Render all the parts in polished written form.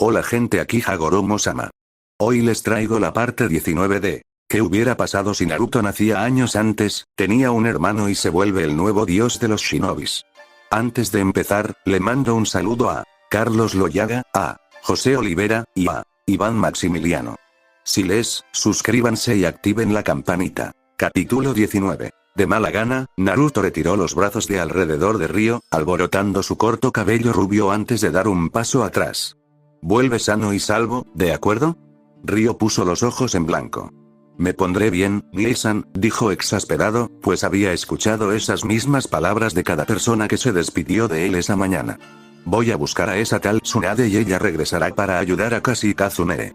Hola gente, aquí Hagoromo-sama. Hoy les traigo la parte 19 de ¿qué hubiera pasado si Naruto nacía años antes, tenía un hermano y se vuelve el nuevo dios de los shinobis? Antes de empezar, le mando un saludo a Carlos Loyaga, a José Olivera, y a Iván Maximiliano. Si les, suscríbanse y activen la campanita. Capítulo 19. De mala gana, Naruto retiró los brazos de alrededor de Ryo, alborotando su corto cabello rubio antes de dar un paso atrás. Vuelve sano y salvo, ¿de acuerdo? Ryo puso los ojos en blanco. Me pondré bien, Gie-san, dijo exasperado, pues había escuchado esas mismas palabras de cada persona que se despidió de él esa mañana. Voy a buscar a esa tal Tsunade y ella regresará para ayudar a Kasi y Kazune.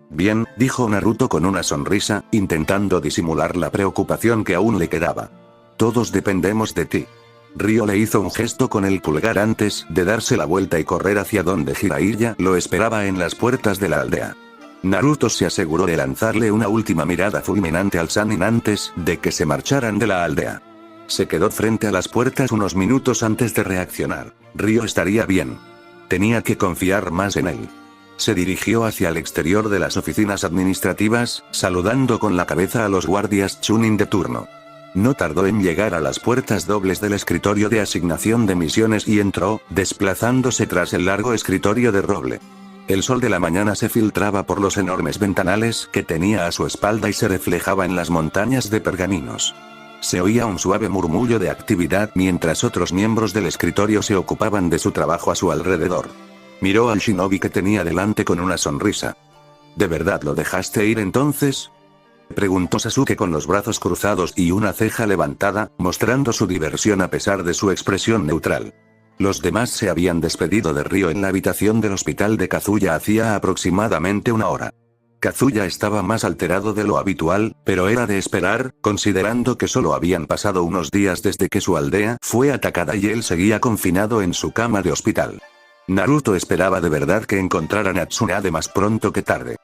Bien, dijo Naruto con una sonrisa, intentando disimular la preocupación que aún le quedaba. Todos dependemos de ti. Ryo le hizo un gesto con el pulgar antes de darse la vuelta y correr hacia donde Jiraiya lo esperaba en las puertas de la aldea. Naruto se aseguró de lanzarle una última mirada fulminante al Sannin antes de que se marcharan de la aldea. Se quedó frente a las puertas unos minutos antes de reaccionar. Ryo estaría bien. Tenía que confiar más en él. Se dirigió hacia el exterior de las oficinas administrativas, saludando con la cabeza a los guardias Chunin de turno. No tardó en llegar a las puertas dobles del escritorio de asignación de misiones y entró, desplazándose tras el largo escritorio de roble. El sol de la mañana se filtraba por los enormes ventanales que tenía a su espalda y se reflejaba en las montañas de pergaminos. Se oía un suave murmullo de actividad mientras otros miembros del escritorio se ocupaban de su trabajo a su alrededor. Miró al shinobi que tenía delante con una sonrisa. ¿De verdad lo dejaste ir entonces?, preguntó Sasuke con los brazos cruzados y una ceja levantada, mostrando su diversión a pesar de su expresión neutral. Los demás se habían despedido de Ryo en la habitación del hospital de Kazuya hacía aproximadamente una hora. Kazuya estaba más alterado de lo habitual, pero era de esperar, considerando que solo habían pasado unos días desde que su aldea fue atacada y él seguía confinado en su cama de hospital. Naruto esperaba de verdad que encontraran a Tsunade más pronto que tarde.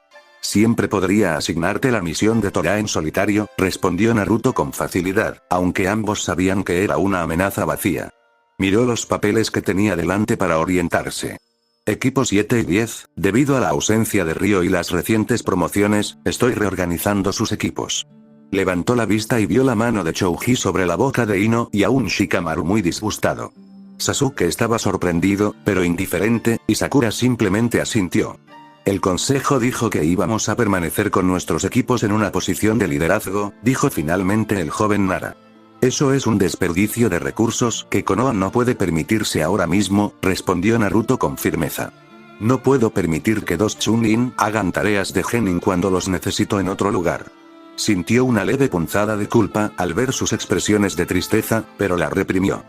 Siempre podría asignarte la misión de Tora en solitario, respondió Naruto con facilidad, aunque ambos sabían que era una amenaza vacía. Miró los papeles que tenía delante para orientarse. Equipo 7 y 10, debido a la ausencia de Ryo y las recientes promociones, estoy reorganizando sus equipos. Levantó la vista y vio la mano de Chouji sobre la boca de Ino y a un Shikamaru muy disgustado. Sasuke estaba sorprendido, pero indiferente, y Sakura simplemente asintió. El consejo dijo que íbamos a permanecer con nuestros equipos en una posición de liderazgo, dijo finalmente el joven Nara. Eso es un desperdicio de recursos que Konoha no puede permitirse ahora mismo, respondió Naruto con firmeza. No puedo permitir que dos Chunin hagan tareas de genin cuando los necesito en otro lugar. Sintió una leve punzada de culpa al ver sus expresiones de tristeza, pero la reprimió.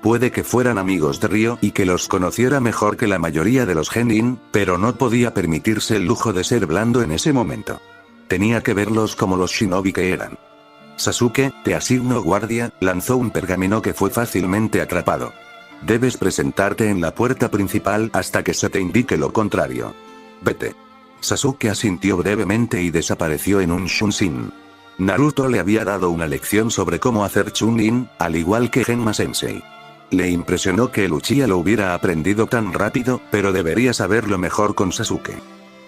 Puede que fueran amigos de Ryo y que los conociera mejor que la mayoría de los genin, pero no podía permitirse el lujo de ser blando en ese momento. Tenía que verlos como los shinobi que eran. Sasuke, te asigno guardia, lanzó un pergamino que fue fácilmente atrapado. Debes presentarte en la puerta principal hasta que se te indique lo contrario. Vete. Sasuke asintió brevemente y desapareció en un shunshin. Naruto le había dado una lección sobre cómo hacer chunin, al igual que Genma Sensei. Le impresionó que el Uchiha lo hubiera aprendido tan rápido, pero debería saberlo mejor con Sasuke.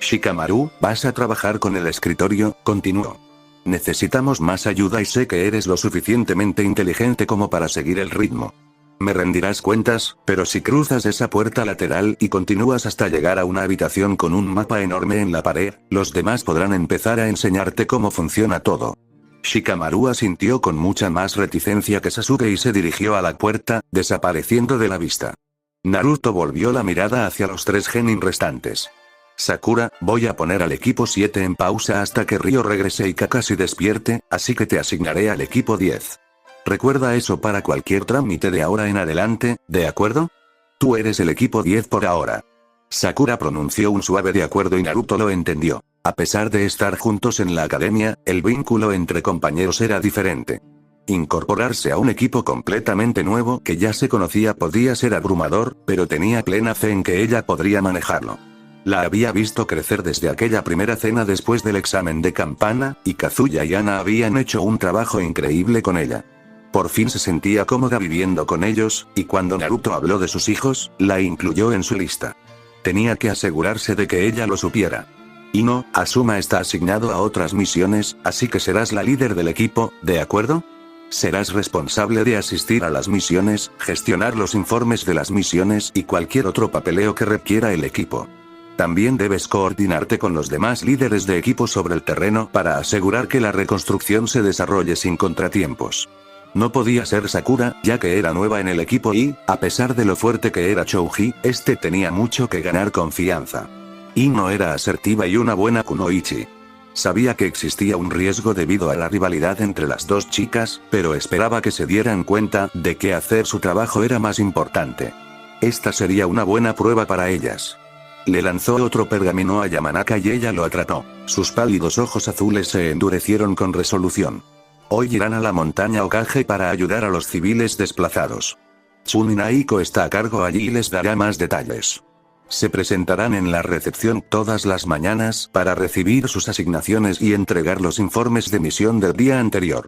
Shikamaru, vas a trabajar con el escritorio, continuó. Necesitamos más ayuda y sé que eres lo suficientemente inteligente como para seguir el ritmo. Me rendirás cuentas, pero si cruzas esa puerta lateral y continúas hasta llegar a una habitación con un mapa enorme en la pared, los demás podrán empezar a enseñarte cómo funciona todo. Shikamaru asintió con mucha más reticencia que Sasuke y se dirigió a la puerta, desapareciendo de la vista. Naruto volvió la mirada hacia los tres genin restantes. Sakura, voy a poner al equipo 7 en pausa hasta que Ryo regrese y Kakashi despierte, así que te asignaré al equipo 10. Recuerda eso para cualquier trámite de ahora en adelante, ¿de acuerdo? Tú eres el equipo 10 por ahora. Sakura pronunció un suave de acuerdo y Naruto lo entendió. A pesar de estar juntos en la academia, el vínculo entre compañeros era diferente. Incorporarse a un equipo completamente nuevo que ya se conocía podía ser abrumador, pero tenía plena fe en que ella podría manejarlo. La había visto crecer desde aquella primera cena después del examen de campana, y Kazuya y Ana habían hecho un trabajo increíble con ella. Por fin se sentía cómoda viviendo con ellos, y cuando Naruto habló de sus hijos, la incluyó en su lista. Tenía que asegurarse de que ella lo supiera. Ino, Asuma está asignado a otras misiones, así que serás la líder del equipo, ¿de acuerdo? Serás responsable de asistir a las misiones, gestionar los informes de las misiones y cualquier otro papeleo que requiera el equipo. También debes coordinarte con los demás líderes de equipo sobre el terreno para asegurar que la reconstrucción se desarrolle sin contratiempos. No podía ser Sakura, ya que era nueva en el equipo y, a pesar de lo fuerte que era Chouji, este tenía mucho que ganar confianza. Ino era asertiva y una buena kunoichi. Sabía que existía un riesgo debido a la rivalidad entre las dos chicas, pero esperaba que se dieran cuenta de que hacer su trabajo era más importante. Esta sería una buena prueba para ellas. Le lanzó otro pergamino a Yamanaka y ella lo atrapó. Sus pálidos ojos azules se endurecieron con resolución. Hoy irán a la montaña Okage para ayudar a los civiles desplazados. Chunin Aiko está a cargo allí y les dará más detalles. Se presentarán en la recepción todas las mañanas para recibir sus asignaciones y entregar los informes de misión del día anterior.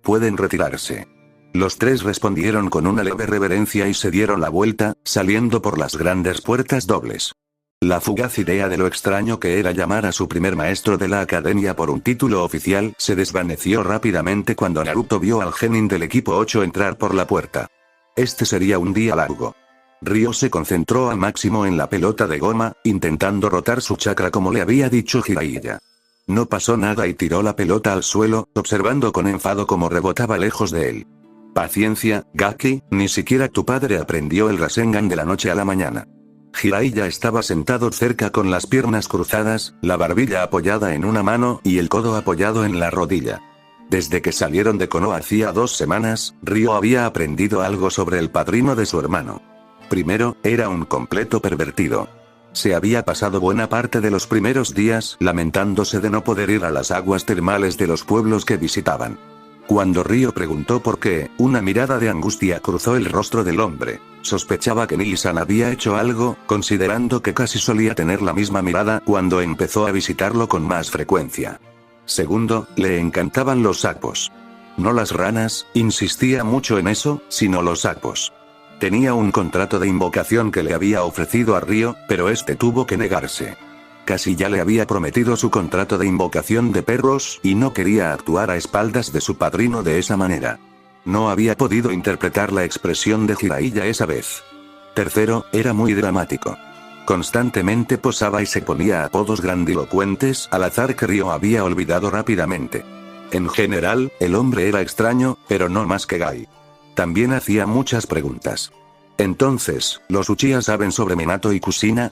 Pueden retirarse. Los tres respondieron con una leve reverencia y se dieron la vuelta, saliendo por las grandes puertas dobles. La fugaz idea de lo extraño que era llamar a su primer maestro de la academia por un título oficial se desvaneció rápidamente cuando Naruto vio al genin del equipo 8 entrar por la puerta. Este sería un día largo. Ryo se concentró al máximo en la pelota de goma, intentando rotar su chakra como le había dicho Jiraiya. No pasó nada y tiró la pelota al suelo, observando con enfado cómo rebotaba lejos de él. Paciencia, Gaki, ni siquiera tu padre aprendió el Rasengan de la noche a la mañana. Jiraiya estaba sentado cerca con las piernas cruzadas, la barbilla apoyada en una mano y el codo apoyado en la rodilla. Desde que salieron de Konoha hacía 2 semanas, Ryo había aprendido algo sobre el padrino de su hermano. Primero, era un completo pervertido. Se había pasado buena parte de los primeros días lamentándose de no poder ir a las aguas termales de los pueblos que visitaban. Cuando Ryo preguntó por qué, una mirada de angustia cruzó el rostro del hombre. Sospechaba que Nii-san había hecho algo, considerando que casi solía tener la misma mirada cuando empezó a visitarlo con más frecuencia. Segundo, le encantaban los sapos. No las ranas, insistía mucho en eso, sino los sapos. Tenía un contrato de invocación que le había ofrecido a Ryo, pero este tuvo que negarse. Casi ya le había prometido su contrato de invocación de perros y no quería actuar a espaldas de su padrino de esa manera. No había podido interpretar la expresión de Jiraiya esa vez. Tercero, era muy dramático. Constantemente posaba y se ponía apodos grandilocuentes al azar que Ryo había olvidado rápidamente. En general, el hombre era extraño, pero no más que Gai. También hacía muchas preguntas. Entonces, ¿los Uchiha saben sobre Minato y Kushina?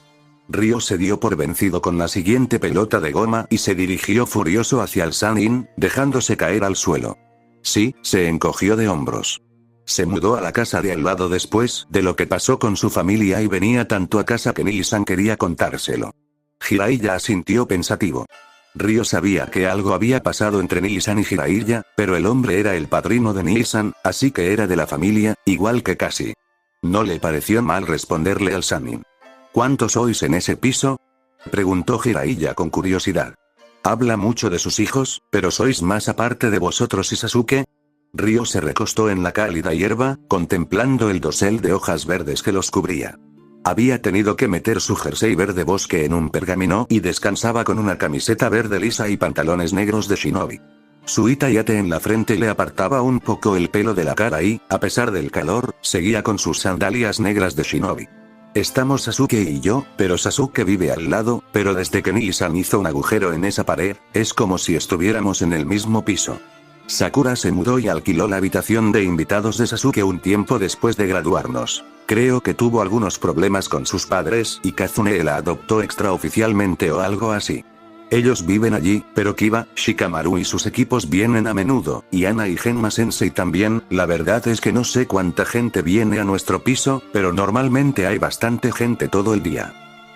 Ryo se dio por vencido con la siguiente pelota de goma y se dirigió furioso hacia el Sannin, dejándose caer al suelo. Sí, se encogió de hombros. Se mudó a la casa de al lado después de lo que pasó con su familia y venía tanto a casa que Nii-san quería contárselo. Jiraiya asintió pensativo. Ryo sabía que algo había pasado entre Nii-san y Jiraiya, pero el hombre era el padrino de Nii-san, así que era de la familia, igual que Kashi. No le pareció mal responderle al Sannin. ¿Cuántos sois en ese piso? Preguntó Jiraiya con curiosidad. Habla mucho de sus hijos, pero sois más aparte de vosotros y Sasuke. Ryo se recostó en la cálida hierba, contemplando el dosel de hojas verdes que los cubría. Había tenido que meter su jersey verde bosque en un pergamino y descansaba con una camiseta verde lisa y pantalones negros de shinobi. Su itayate en la frente le apartaba un poco el pelo de la cara y, a pesar del calor, seguía con sus sandalias negras de shinobi. Estamos Sasuke y yo, pero Sasuke vive al lado, pero desde que Nii-san hizo un agujero en esa pared, es como si estuviéramos en el mismo piso. Sakura se mudó y alquiló la habitación de invitados de Sasuke un tiempo después de graduarnos. Creo que tuvo algunos problemas con sus padres y Kazune la adoptó extraoficialmente o algo así. Ellos viven allí, pero Kiba, Shikamaru y sus equipos vienen a menudo, y Ana y Genma Sensei también. La verdad es que no sé cuánta gente viene a nuestro piso, pero normalmente hay bastante gente todo el día.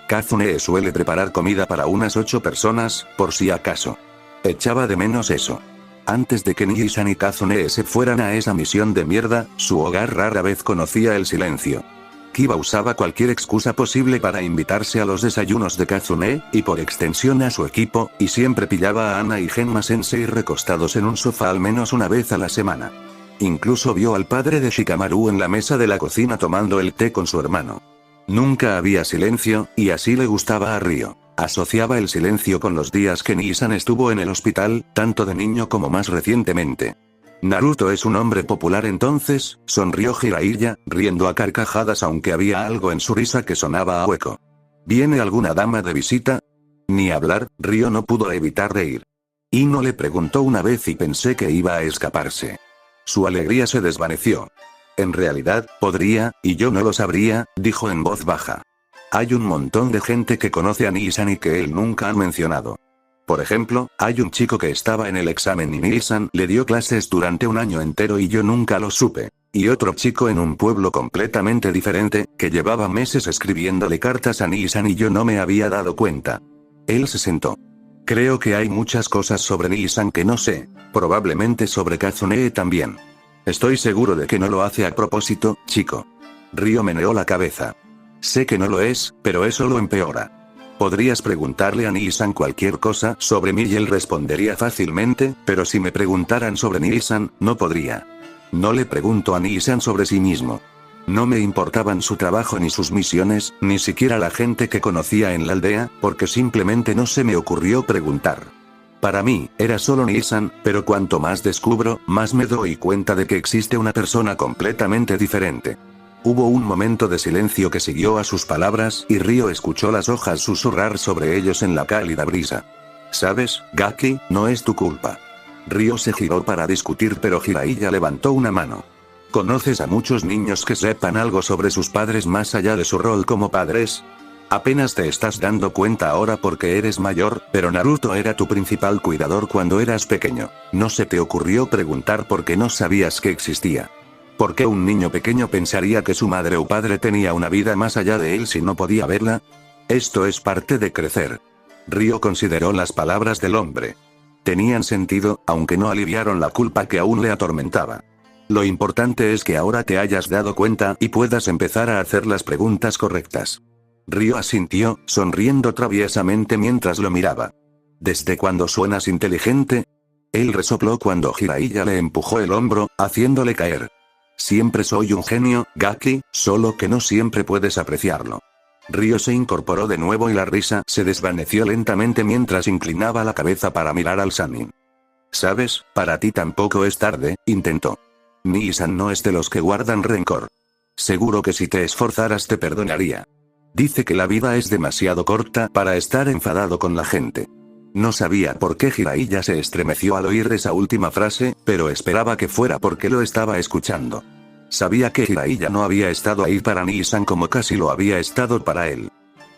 Kazune suele preparar comida para unas 8 personas, por si acaso. Echaba de menos eso. Antes de que Nii-san y Kazune se fueran a esa misión de mierda, su hogar rara vez conocía el silencio. Kiba usaba cualquier excusa posible para invitarse a los desayunos de Kazune, y por extensión a su equipo, y siempre pillaba a Ana y Genma Sensei recostados en un sofá al menos una vez a la semana. Incluso vio al padre de Shikamaru en la mesa de la cocina tomando el té con su hermano. Nunca había silencio, y así le gustaba a Ryo. Asociaba el silencio con los días que Nii-san estuvo en el hospital, tanto de niño como más recientemente. Naruto es un hombre popular entonces, sonrió Jiraiya, riendo a carcajadas aunque había algo en su risa que sonaba a hueco. ¿Viene alguna dama de visita? Ni hablar, Ryo no pudo evitar reír. Ino le preguntó una vez y pensé que iba a escaparse. Su alegría se desvaneció. En realidad, podría, y yo no lo sabría, dijo en voz baja. Hay un montón de gente que conoce a Nii-san y que él nunca ha mencionado. Por ejemplo, hay un chico que estaba en el examen y Nii-san le dio clases durante un año entero y yo nunca lo supe. Y otro chico en un pueblo completamente diferente, que llevaba meses escribiéndole cartas a Nii-san y yo no me había dado cuenta. Él se sentó. Creo que hay muchas cosas sobre Nii-san que no sé, probablemente sobre Kazune también. Estoy seguro de que no lo hace a propósito, chico. Ryo meneó la cabeza. Sé que no lo es, pero eso lo empeora. Podrías preguntarle a Nii-san cualquier cosa sobre mí y él respondería fácilmente, pero si me preguntaran sobre Nii-san, no podría. No le pregunto a Nii-san sobre sí mismo. No me importaban su trabajo ni sus misiones, ni siquiera la gente que conocía en la aldea, porque simplemente no se me ocurrió preguntar. Para mí, era solo Nii-san, pero cuanto más descubro, más me doy cuenta de que existe una persona completamente diferente. Hubo un momento de silencio que siguió a sus palabras, y Ryo escuchó las hojas susurrar sobre ellos en la cálida brisa. ¿Sabes, Gaki? No es tu culpa. Ryo se giró para discutir, pero Jiraiya levantó una mano. ¿Conoces a muchos niños que sepan algo sobre sus padres más allá de su rol como padres? Apenas te estás dando cuenta ahora porque eres mayor, pero Naruto era tu principal cuidador cuando eras pequeño. ¿No se te ocurrió preguntar por qué no sabías que existía? ¿Por qué un niño pequeño pensaría que su madre o padre tenía una vida más allá de él si no podía verla? Esto es parte de crecer. Ryo consideró las palabras del hombre. Tenían sentido, aunque no aliviaron la culpa que aún le atormentaba. Lo importante es que ahora te hayas dado cuenta y puedas empezar a hacer las preguntas correctas. Ryo asintió, sonriendo traviesamente mientras lo miraba. ¿Desde cuándo suenas inteligente? Él resopló cuando Jiraiya le empujó el hombro, haciéndole caer. Siempre soy un genio, Gaki, solo que no siempre puedes apreciarlo. Ryo se incorporó de nuevo y la risa se desvaneció lentamente mientras inclinaba la cabeza para mirar al Sannin. ¿Sabes? Para ti tampoco es tarde, intentó. Nii-san no es de los que guardan rencor. Seguro que si te esforzaras te perdonaría. Dice que la vida es demasiado corta para estar enfadado con la gente. No sabía por qué Jiraiya se estremeció al oír esa última frase, pero esperaba que fuera porque lo estaba escuchando. Sabía que Jiraiya no había estado ahí para Nii-san como casi lo había estado para él.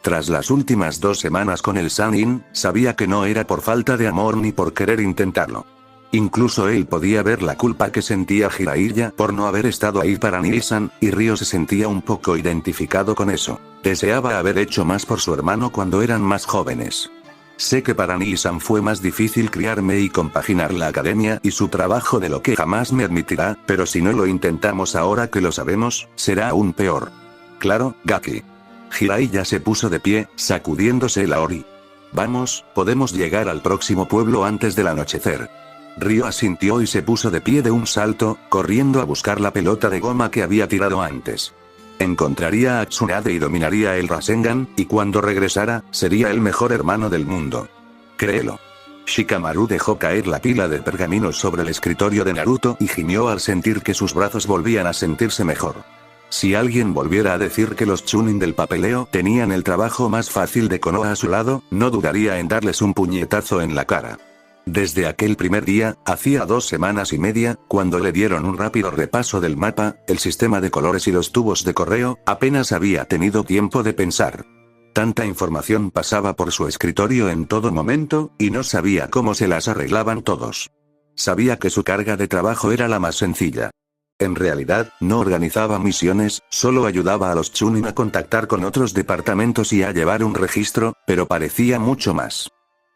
Tras las últimas 2 semanas con el Sannin, sabía que no era por falta de amor ni por querer intentarlo. Incluso él podía ver la culpa que sentía Jiraiya por no haber estado ahí para Nii-san, y Ryo se sentía un poco identificado con eso. Deseaba haber hecho más por su hermano cuando eran más jóvenes. Sé que para Nii-san fue más difícil criarme y compaginar la academia y su trabajo de lo que jamás me admitirá, pero si no lo intentamos ahora que lo sabemos, será aún peor. Claro, Gaki. Jiraiya se puso de pie, sacudiéndose la ori. Vamos, podemos llegar al próximo pueblo antes del anochecer. Ryo asintió y se puso de pie de un salto, corriendo a buscar la pelota de goma que había tirado antes. Encontraría a Tsunade y dominaría el Rasengan, y cuando regresara, sería el mejor hermano del mundo. Créelo. Shikamaru dejó caer la pila de pergaminos sobre el escritorio de Naruto y gimió al sentir que sus brazos volvían a sentirse mejor. Si alguien volviera a decir que los Chunin del papeleo tenían el trabajo más fácil de Konoha a su lado, no dudaría en darles un puñetazo en la cara. Desde aquel primer día, hacía 2 semanas y media, cuando le dieron un rápido repaso del mapa, el sistema de colores y los tubos de correo, apenas había tenido tiempo de pensar. Tanta información pasaba por su escritorio en todo momento, y no sabía cómo se las arreglaban todos. Sabía que su carga de trabajo era la más sencilla. En realidad, no organizaba misiones, solo ayudaba a los Chunin a contactar con otros departamentos y a llevar un registro, pero parecía mucho más.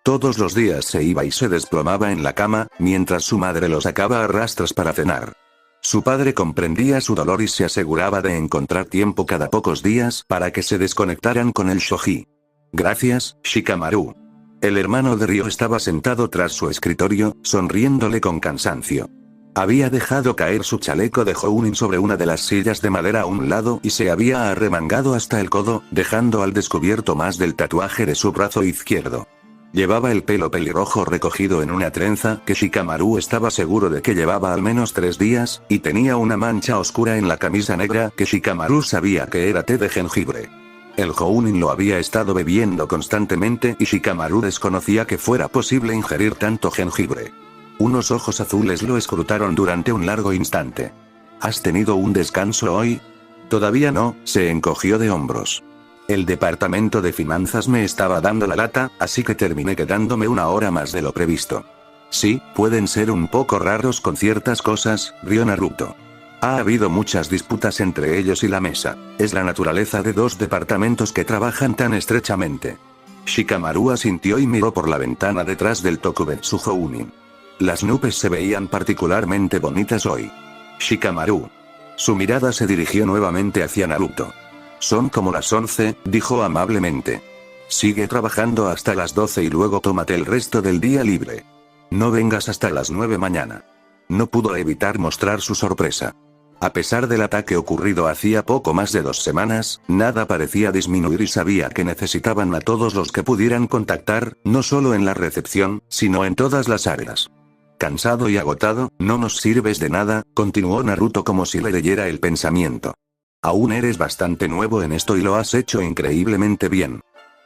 Todos los días se iba y se desplomaba en la cama, mientras su madre lo sacaba a rastras para cenar. Su padre comprendía su dolor y se aseguraba de encontrar tiempo cada pocos días para que se desconectaran con el shoji. Gracias, Shikamaru. El hermano de Ryo estaba sentado tras su escritorio, sonriéndole con cansancio. Había dejado caer su chaleco de Jounin sobre una de las sillas de madera a un lado y se había arremangado hasta el codo, dejando al descubierto más del tatuaje de su brazo izquierdo. Llevaba el pelo pelirrojo recogido en una trenza que Shikamaru estaba seguro de que llevaba al menos 3 días, y tenía una mancha oscura en la camisa negra que Shikamaru sabía que era té de jengibre. El Jounin lo había estado bebiendo constantemente y Shikamaru desconocía que fuera posible ingerir tanto jengibre. Unos ojos azules lo escrutaron durante un largo instante. ¿Has tenido un descanso hoy? Todavía no, se encogió de hombros. El departamento de finanzas me estaba dando la lata, así que terminé quedándome 1 hora más de lo previsto. Sí, pueden ser un poco raros con ciertas cosas, rió Naruto. Ha habido muchas disputas entre ellos y la mesa. Es la naturaleza de 2 departamentos que trabajan tan estrechamente. Shikamaru asintió y miró por la ventana detrás del Tokubetsu Jounin. Las nubes se veían particularmente bonitas hoy. Shikamaru. Su mirada se dirigió nuevamente hacia Naruto. Son como las 11, dijo amablemente. Sigue trabajando hasta las 12 y luego tómate el resto del día libre. No vengas hasta las 9 mañana. No pudo evitar mostrar su sorpresa. A pesar del ataque ocurrido hacía poco más de 2 semanas, nada parecía disminuir y sabía que necesitaban a todos los que pudieran contactar, no solo en la recepción, sino en todas las áreas. Cansado y agotado, no nos sirves de nada, continuó Naruto como si le leyera el pensamiento. Aún eres bastante nuevo en esto y lo has hecho increíblemente bien.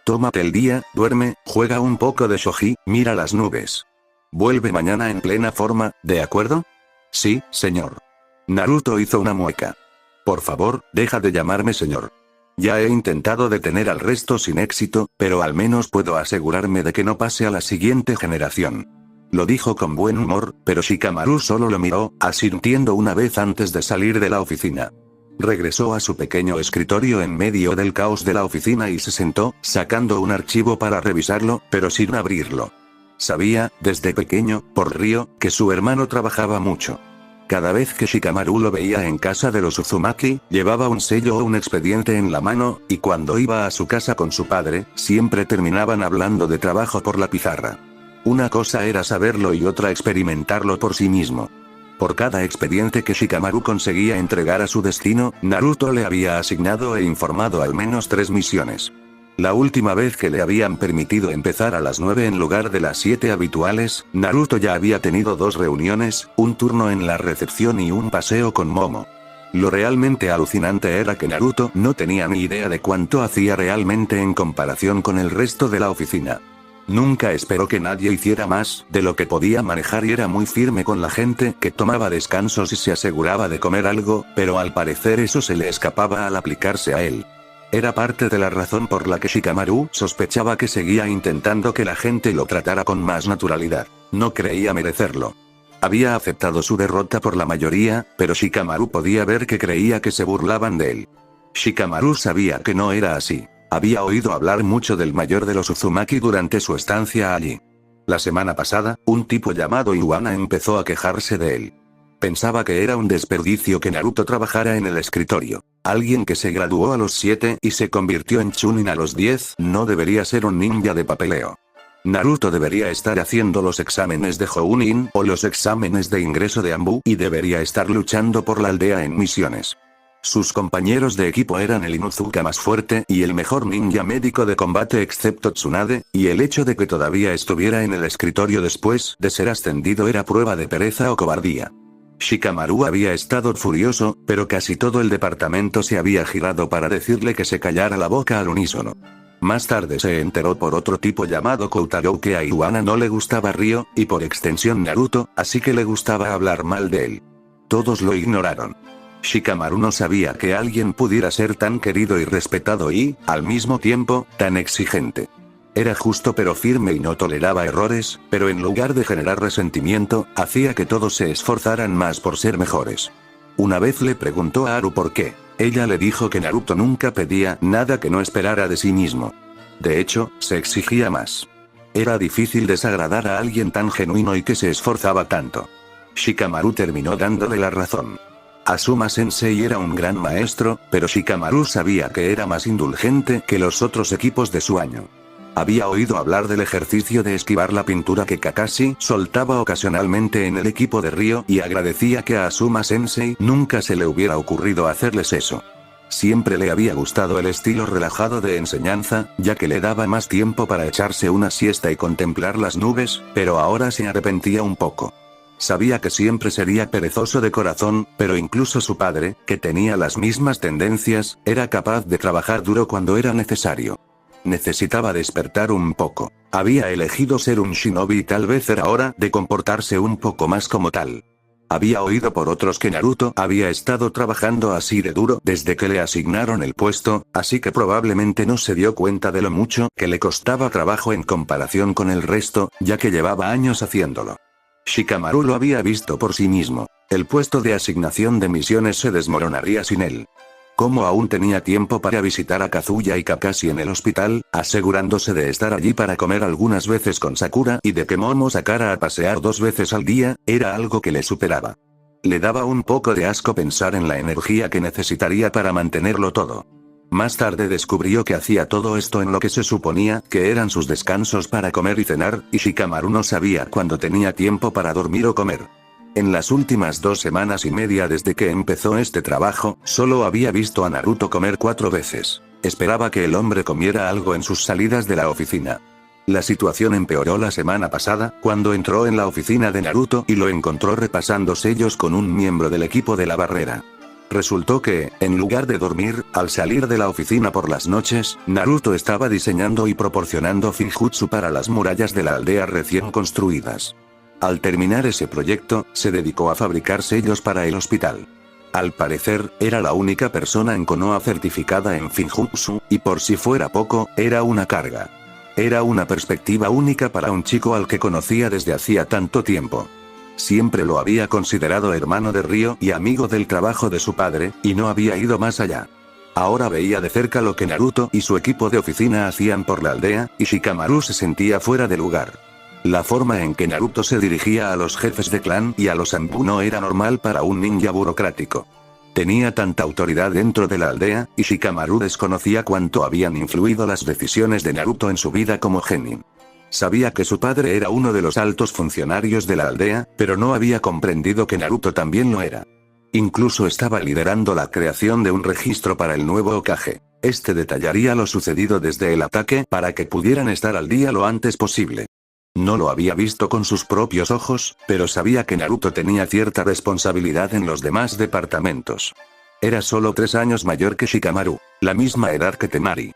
Tómate el día, duerme, juega un poco de shogi, mira las nubes. Vuelve mañana en plena forma, ¿de acuerdo? Sí, señor. Naruto hizo una mueca. Por favor, deja de llamarme señor. Ya he intentado detener al resto sin éxito, pero al menos puedo asegurarme de que no pase a la siguiente generación. Lo dijo con buen humor, pero Shikamaru solo lo miró, asintiendo una vez antes de salir de la oficina. Regresó a su pequeño escritorio en medio del caos de la oficina y se sentó, sacando un archivo para revisarlo, pero sin abrirlo. Sabía, desde pequeño, por Ryo, que su hermano trabajaba mucho. Cada vez que Shikamaru lo veía en casa de los Uzumaki, llevaba un sello o un expediente en la mano, y cuando iba a su casa con su padre, siempre terminaban hablando de trabajo por la pizarra. Una cosa era saberlo y otra experimentarlo por sí mismo. Por cada expediente que Shikamaru conseguía entregar a su destino, Naruto le había asignado e informado al menos 3 misiones. La última vez que le habían permitido empezar a las 9 en lugar de las 7 habituales, Naruto ya había tenido 2 reuniones, un turno en la recepción y un paseo con Momo. Lo realmente alucinante era que Naruto no tenía ni idea de cuánto hacía realmente en comparación con el resto de la oficina. Nunca esperó que nadie hiciera más de lo que podía manejar y era muy firme con la gente que tomaba descansos y se aseguraba de comer algo, pero al parecer eso se le escapaba al aplicarse a él. Era parte de la razón por la que Shikamaru sospechaba que seguía intentando que la gente lo tratara con más naturalidad. No creía merecerlo. Había aceptado su derrota por la mayoría, pero Shikamaru podía ver que creía que se burlaban de él. Shikamaru sabía que no era así. Había oído hablar mucho del mayor de los Uzumaki durante su estancia allí. La semana pasada, un tipo llamado Iwana empezó a quejarse de él. Pensaba que era un desperdicio que Naruto trabajara en el escritorio. Alguien que se graduó a los 7 y se convirtió en Chunin a los 10 no debería ser un ninja de papeleo. Naruto debería estar haciendo los exámenes de Jounin o los exámenes de ingreso de Anbu y debería estar luchando por la aldea en misiones. Sus compañeros de equipo eran el Inuzuka más fuerte y el mejor ninja médico de combate excepto Tsunade, y el hecho de que todavía estuviera en el escritorio después de ser ascendido era prueba de pereza o cobardía. Shikamaru había estado furioso, pero casi todo el departamento se había girado para decirle que se callara la boca al unísono. Más tarde se enteró por otro tipo llamado Koutarou que a Iwana no le gustaba Ryo, y por extensión Naruto, así que le gustaba hablar mal de él. Todos lo ignoraron. Shikamaru no sabía que alguien pudiera ser tan querido y respetado y, al mismo tiempo, tan exigente. Era justo pero firme y no toleraba errores, pero en lugar de generar resentimiento, hacía que todos se esforzaran más por ser mejores. Una vez le preguntó a Haru por qué. Ella le dijo que Naruto nunca pedía nada que no esperara de sí mismo. De hecho, se exigía más. Era difícil desagradar a alguien tan genuino y que se esforzaba tanto. Shikamaru terminó dándole la razón. Asuma Sensei era un gran maestro, pero Shikamaru sabía que era más indulgente que los otros equipos de su año. Había oído hablar del ejercicio de esquivar la pintura que Kakashi soltaba ocasionalmente en el equipo de Ryo y agradecía que a Asuma Sensei nunca se le hubiera ocurrido hacerles eso. Siempre le había gustado el estilo relajado de enseñanza, ya que le daba más tiempo para echarse una siesta y contemplar las nubes, pero ahora se arrepentía un poco. Sabía que siempre sería perezoso de corazón, pero incluso su padre, que tenía las mismas tendencias, era capaz de trabajar duro cuando era necesario. Necesitaba despertar un poco. Había elegido ser un shinobi y tal vez era hora de comportarse un poco más como tal. Había oído por otros que Naruto había estado trabajando así de duro desde que le asignaron el puesto, así que probablemente no se dio cuenta de lo mucho que le costaba trabajo en comparación con el resto, ya que llevaba años haciéndolo. Shikamaru lo había visto por sí mismo. El puesto de asignación de misiones se desmoronaría sin él. Como aún tenía tiempo para visitar a Kazuya y Kakashi en el hospital, asegurándose de estar allí para comer algunas veces con Sakura y de que Momo sacara a pasear 2 veces al día, era algo que le superaba. Le daba un poco de asco pensar en la energía que necesitaría para mantenerlo todo. Más tarde descubrió que hacía todo esto en lo que se suponía que eran sus descansos para comer y cenar, y Shikamaru no sabía cuándo tenía tiempo para dormir o comer. En las últimas 2 semanas y media desde que empezó este trabajo, solo había visto a Naruto comer 4 veces. Esperaba que el hombre comiera algo en sus salidas de la oficina. La situación empeoró la semana pasada, cuando entró en la oficina de Naruto y lo encontró repasando sellos con un miembro del equipo de la barrera. Resultó que, en lugar de dormir, al salir de la oficina por las noches, Naruto estaba diseñando y proporcionando Finjutsu para las murallas de la aldea recién construidas. Al terminar ese proyecto, se dedicó a fabricar sellos para el hospital. Al parecer, era la única persona en Konoha certificada en Finjutsu, y por si fuera poco, era una carga. Era una perspectiva única para un chico al que conocía desde hacía tanto tiempo. Siempre lo había considerado hermano de Ryo y amigo del trabajo de su padre, y no había ido más allá. Ahora veía de cerca lo que Naruto y su equipo de oficina hacían por la aldea, y Shikamaru se sentía fuera de lugar. La forma en que Naruto se dirigía a los jefes de clan y a los Anbu no era normal para un ninja burocrático. Tenía tanta autoridad dentro de la aldea, y Shikamaru desconocía cuánto habían influido las decisiones de Naruto en su vida como genin. Sabía que su padre era uno de los altos funcionarios de la aldea, pero no había comprendido que Naruto también lo era. Incluso estaba liderando la creación de un registro para el nuevo Hokage. Este detallaría lo sucedido desde el ataque para que pudieran estar al día lo antes posible. No lo había visto con sus propios ojos, pero sabía que Naruto tenía cierta responsabilidad en los demás departamentos. Era solo 3 años mayor que Shikamaru, la misma edad que Temari.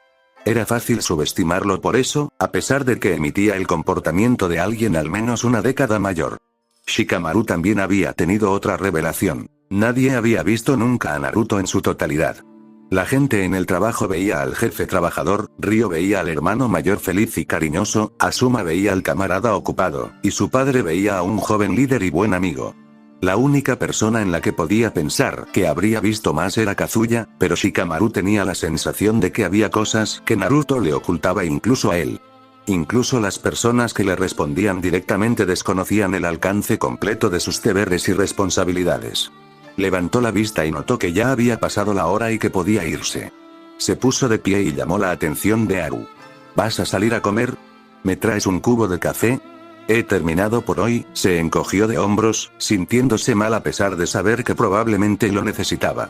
Era fácil subestimarlo por eso, a pesar de que emitía el comportamiento de alguien al menos una década mayor. Shikamaru también había tenido otra revelación. Nadie había visto nunca a Naruto en su totalidad. La gente en el trabajo veía al jefe trabajador, Ryo veía al hermano mayor feliz y cariñoso, Asuma veía al camarada ocupado, y su padre veía a un joven líder y buen amigo. La única persona en la que podía pensar que habría visto más era Kazuya, pero Shikamaru tenía la sensación de que había cosas que Naruto le ocultaba incluso a él. Incluso las personas que le respondían directamente desconocían el alcance completo de sus deberes y responsabilidades. Levantó la vista y notó que ya había pasado la hora y que podía irse. Se puso de pie y llamó la atención de Haru. ¿Vas a salir a comer? ¿Me traes un cubo de café? He terminado por hoy. Se encogió de hombros, sintiéndose mal a pesar de saber que probablemente lo necesitaba.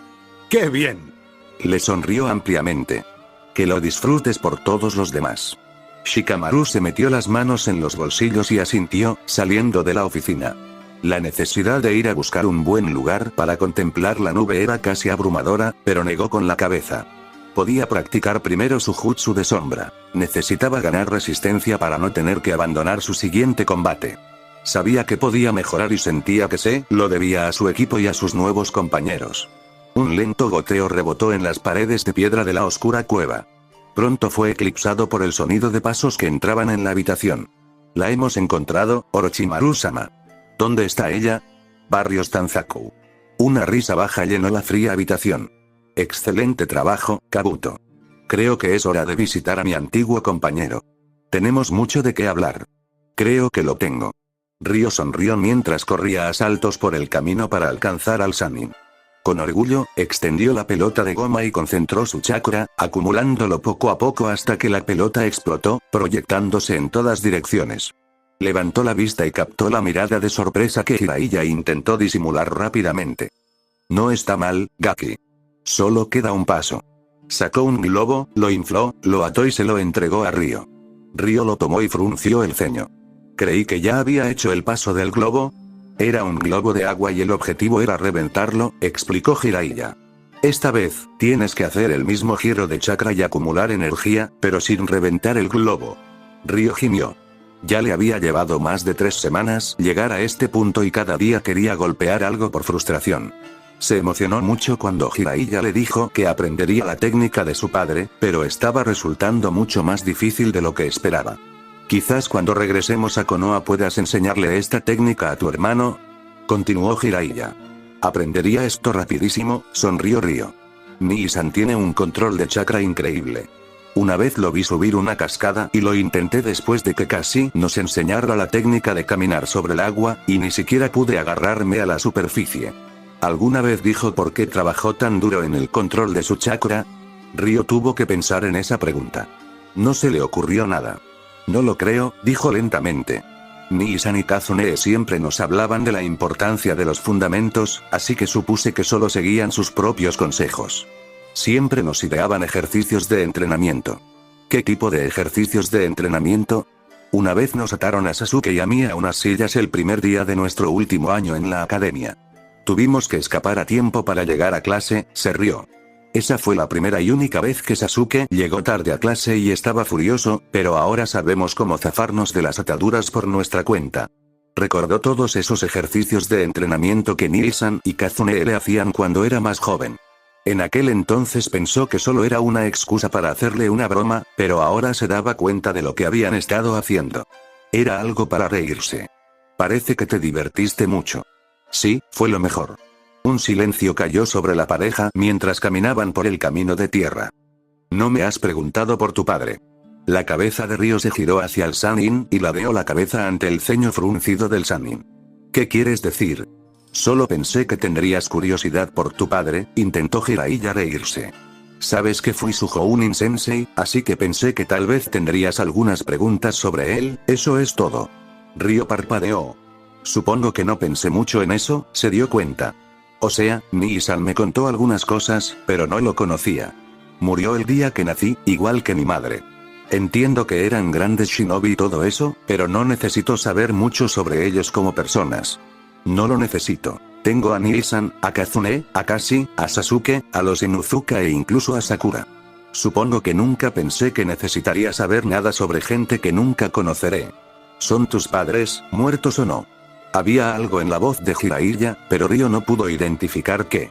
¡Qué bien! Le sonrió ampliamente. Que lo disfrutes por todos los demás. Shikamaru se metió las manos en los bolsillos y asintió, saliendo de la oficina. La necesidad de ir a buscar un buen lugar para contemplar la nube era casi abrumadora, pero negó con la cabeza. Podía practicar primero su jutsu de sombra. Necesitaba ganar resistencia para no tener que abandonar su siguiente combate. Sabía que podía mejorar y sentía que se lo debía a su equipo y a sus nuevos compañeros. Un lento goteo rebotó en las paredes de piedra de la oscura cueva. Pronto fue eclipsado por el sonido de pasos que entraban en la habitación. La hemos encontrado, Orochimaru-sama. ¿Dónde está ella? Barrios Tanzaku. Una risa baja llenó la fría habitación. Excelente trabajo, Kabuto. Creo que es hora de visitar a mi antiguo compañero. Tenemos mucho de qué hablar. Creo que lo tengo. Ryo sonrió mientras corría a saltos por el camino para alcanzar al Sannin. Con orgullo, extendió la pelota de goma y concentró su chakra, acumulándolo poco a poco hasta que la pelota explotó, proyectándose en todas direcciones. Levantó la vista y captó la mirada de sorpresa que Jiraiya intentó disimular rápidamente. No está mal, Gaki. Solo queda un paso. Sacó un globo, lo infló, lo ató y se lo entregó a Ryo. Ryo lo tomó y frunció el ceño. Creí que ya había hecho el paso del globo. Era un globo de agua y el objetivo era reventarlo, explicó Jiraiya. Esta vez, tienes que hacer el mismo giro de chakra y acumular energía, pero sin reventar el globo. Ryo gimió. Ya le había llevado más de 3 semanas llegar a este punto y cada día quería golpear algo por frustración. Se emocionó mucho cuando Jiraiya le dijo que aprendería la técnica de su padre, pero estaba resultando mucho más difícil de lo que esperaba. Quizás cuando regresemos a Konoha puedas enseñarle esta técnica a tu hermano, continuó Jiraiya. Aprendería esto rapidísimo, sonrió Ryo. Nii-san tiene un control de chakra increíble. Una vez lo vi subir una cascada y lo intenté después de que casi nos enseñara la técnica de caminar sobre el agua, y ni siquiera pude agarrarme a la superficie. ¿Alguna vez dijo por qué trabajó tan duro en el control de su chakra? Ryo tuvo que pensar en esa pregunta. No se le ocurrió nada. No lo creo, dijo lentamente. Nii-san y Kazune siempre nos hablaban de la importancia de los fundamentos, así que supuse que solo seguían sus propios consejos. Siempre nos ideaban ejercicios de entrenamiento. ¿Qué tipo de ejercicios de entrenamiento? Una vez nos ataron a Sasuke y a mí a unas sillas el primer día de nuestro último año en la academia. Tuvimos que escapar a tiempo para llegar a clase, se rió. Esa fue la primera y única vez que Sasuke llegó tarde a clase y estaba furioso, pero ahora sabemos cómo zafarnos de las ataduras por nuestra cuenta. Recordó todos esos ejercicios de entrenamiento que Nii-san y Kazune le hacían cuando era más joven. En aquel entonces pensó que solo era una excusa para hacerle una broma, pero ahora se daba cuenta de lo que habían estado haciendo. Era algo para reírse. Parece que te divertiste mucho. Sí, fue lo mejor. Un silencio cayó sobre la pareja mientras caminaban por el camino de tierra. No me has preguntado por tu padre. La cabeza de Ryo se giró hacia el Sannin y ladeó la cabeza ante el ceño fruncido del Sannin. ¿Qué quieres decir? Solo pensé que tendrías curiosidad por tu padre, intentó Jiraiya reírse. Sabes que fui su Jounin Sensei, así que pensé que tal vez tendrías algunas preguntas sobre él, eso es todo. Ryo parpadeó. Supongo que no pensé mucho en eso, se dio cuenta. O sea, Nii-san me contó algunas cosas, pero no lo conocía. Murió el día que nací, igual que mi madre. Entiendo que eran grandes shinobi y todo eso, pero no necesito saber mucho sobre ellos como personas. No lo necesito. Tengo a Nii-san, a Kazune, a Kashi, a Sasuke, a los Inuzuka e incluso a Sakura. Supongo que nunca pensé que necesitaría saber nada sobre gente que nunca conoceré. ¿Son tus padres, muertos o no? Había algo en la voz de Jiraiya, pero Ryo no pudo identificar qué.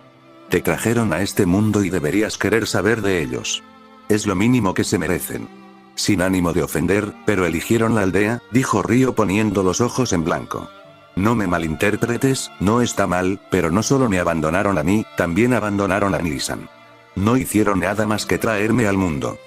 Te trajeron a este mundo y deberías querer saber de ellos. Es lo mínimo que se merecen. Sin ánimo de ofender, pero eligieron la aldea, dijo Ryo poniendo los ojos en blanco. No me malinterpretes, no está mal, pero no solo me abandonaron a mí, también abandonaron a Nii-san. No hicieron nada más que traerme al mundo.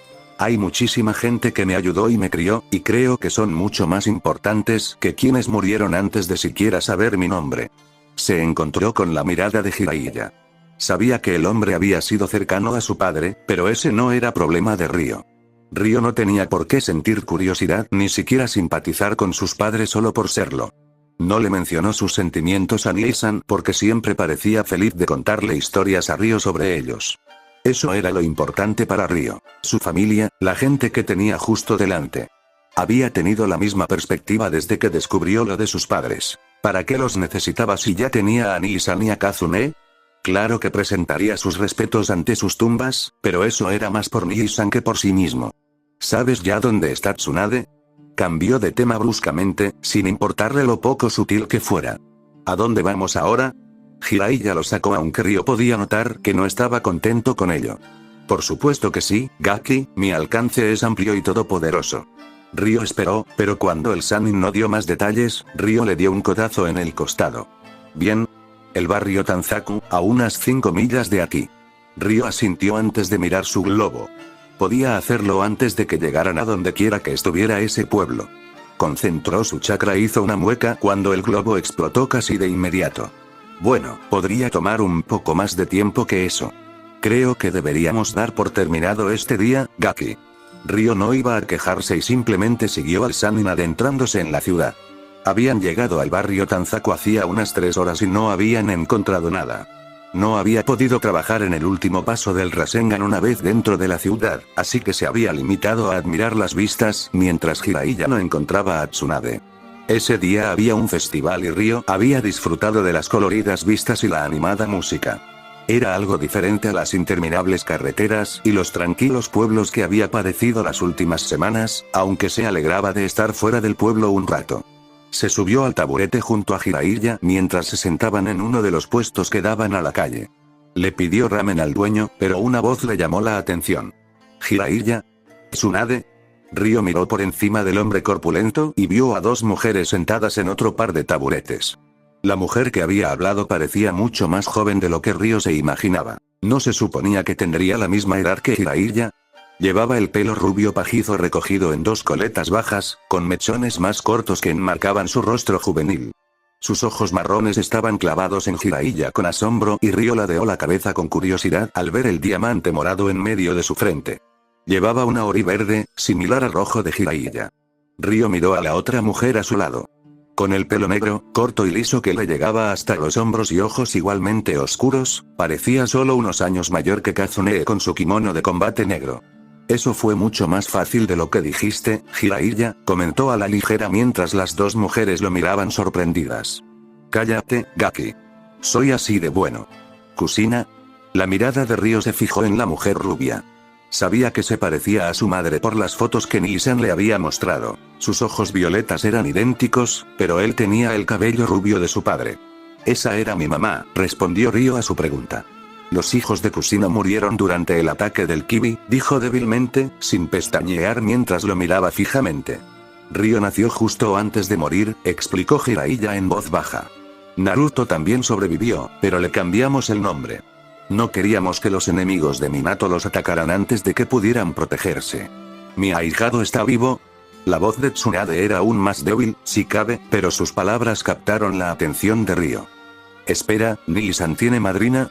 Hay muchísima gente que me ayudó y me crió, y creo que son mucho más importantes que quienes murieron antes de siquiera saber mi nombre. Se encontró con la mirada de Jiraiya. Sabía que el hombre había sido cercano a su padre, pero ese no era problema de Ryo. Ryo no tenía por qué sentir curiosidad ni siquiera simpatizar con sus padres solo por serlo. No le mencionó sus sentimientos a Nii-san porque siempre parecía feliz de contarle historias a Ryo sobre ellos. Eso era lo importante para Ryo. Su familia, la gente que tenía justo delante. Había tenido la misma perspectiva desde que descubrió lo de sus padres. ¿Para qué los necesitaba si ya tenía a Nii-san y a Kazune? Claro que presentaría sus respetos ante sus tumbas, pero eso era más por Nii-san que por sí mismo. ¿Sabes ya dónde está Tsunade? Cambió de tema bruscamente, sin importarle lo poco sutil que fuera. ¿A dónde vamos ahora? Jiraiya lo sacó aunque Ryo podía notar que no estaba contento con ello. Por supuesto que sí, Gaki, mi alcance es amplio y todopoderoso. Ryo esperó, pero cuando el Sannin no dio más detalles, Ryo le dio un codazo en el costado. Bien. El barrio Tanzaku, a unas 5 millas de aquí. Ryo asintió antes de mirar su globo. Podía hacerlo antes de que llegaran a donde quiera que estuviera ese pueblo. Concentró su chakra e hizo una mueca cuando el globo explotó casi de inmediato. Bueno, podría tomar un poco más de tiempo que eso. Creo que deberíamos dar por terminado este día, Gaki. Ryo no iba a quejarse y simplemente siguió al Sannin adentrándose en la ciudad. Habían llegado al barrio Tanzaku hacía unas 3 horas y no habían encontrado nada. No había podido trabajar en el último paso del Rasengan una vez dentro de la ciudad, así que se había limitado a admirar las vistas, mientras Jiraiya no encontraba a Tsunade. Ese día había un festival y Ryo había disfrutado de las coloridas vistas y la animada música. Era algo diferente a las interminables carreteras y los tranquilos pueblos que había padecido las últimas semanas, aunque se alegraba de estar fuera del pueblo un rato. Se subió al taburete junto a Jiraiya mientras se sentaban en uno de los puestos que daban a la calle. Le pidió ramen al dueño, pero una voz le llamó la atención. ¿Jiraiya? ¿Tsunade? Ryo miró por encima del hombre corpulento y vio a 2 mujeres sentadas en otro par de taburetes. La mujer que había hablado parecía mucho más joven de lo que Ryo se imaginaba. ¿No se suponía que tendría la misma edad que Jiraiya? Llevaba el pelo rubio pajizo recogido en 2 coletas bajas, con mechones más cortos que enmarcaban su rostro juvenil. Sus ojos marrones estaban clavados en Jiraiya con asombro y Ryo ladeó la cabeza con curiosidad al ver el diamante morado en medio de su frente. Llevaba una ori verde, similar al rojo de Jiraiya. Ryo miró a la otra mujer a su lado. Con el pelo negro, corto y liso que le llegaba hasta los hombros y ojos igualmente oscuros, parecía solo unos años mayor que Kazune con su kimono de combate negro. Eso fue mucho más fácil de lo que dijiste, Jiraiya, comentó a la ligera mientras las 2 mujeres lo miraban sorprendidas. Cállate, Gaki. Soy así de bueno. ¿Kusina? La mirada de Ryo se fijó en la mujer rubia. Sabía que se parecía a su madre por las fotos que Nii-san le había mostrado. Sus ojos violetas eran idénticos, pero él tenía el cabello rubio de su padre. Esa era mi mamá, respondió Ryo a su pregunta. Los hijos de Kusina murieron durante el ataque del Kibi, dijo débilmente, sin pestañear mientras lo miraba fijamente. Ryo nació justo antes de morir, explicó Jiraiya en voz baja. Naruto también sobrevivió, pero le cambiamos el nombre. No queríamos que los enemigos de Minato los atacaran antes de que pudieran protegerse. ¿Mi ahijado está vivo? La voz de Tsunade era aún más débil, si cabe, pero sus palabras captaron la atención de Ryo. Espera, ¿Nii-san tiene madrina?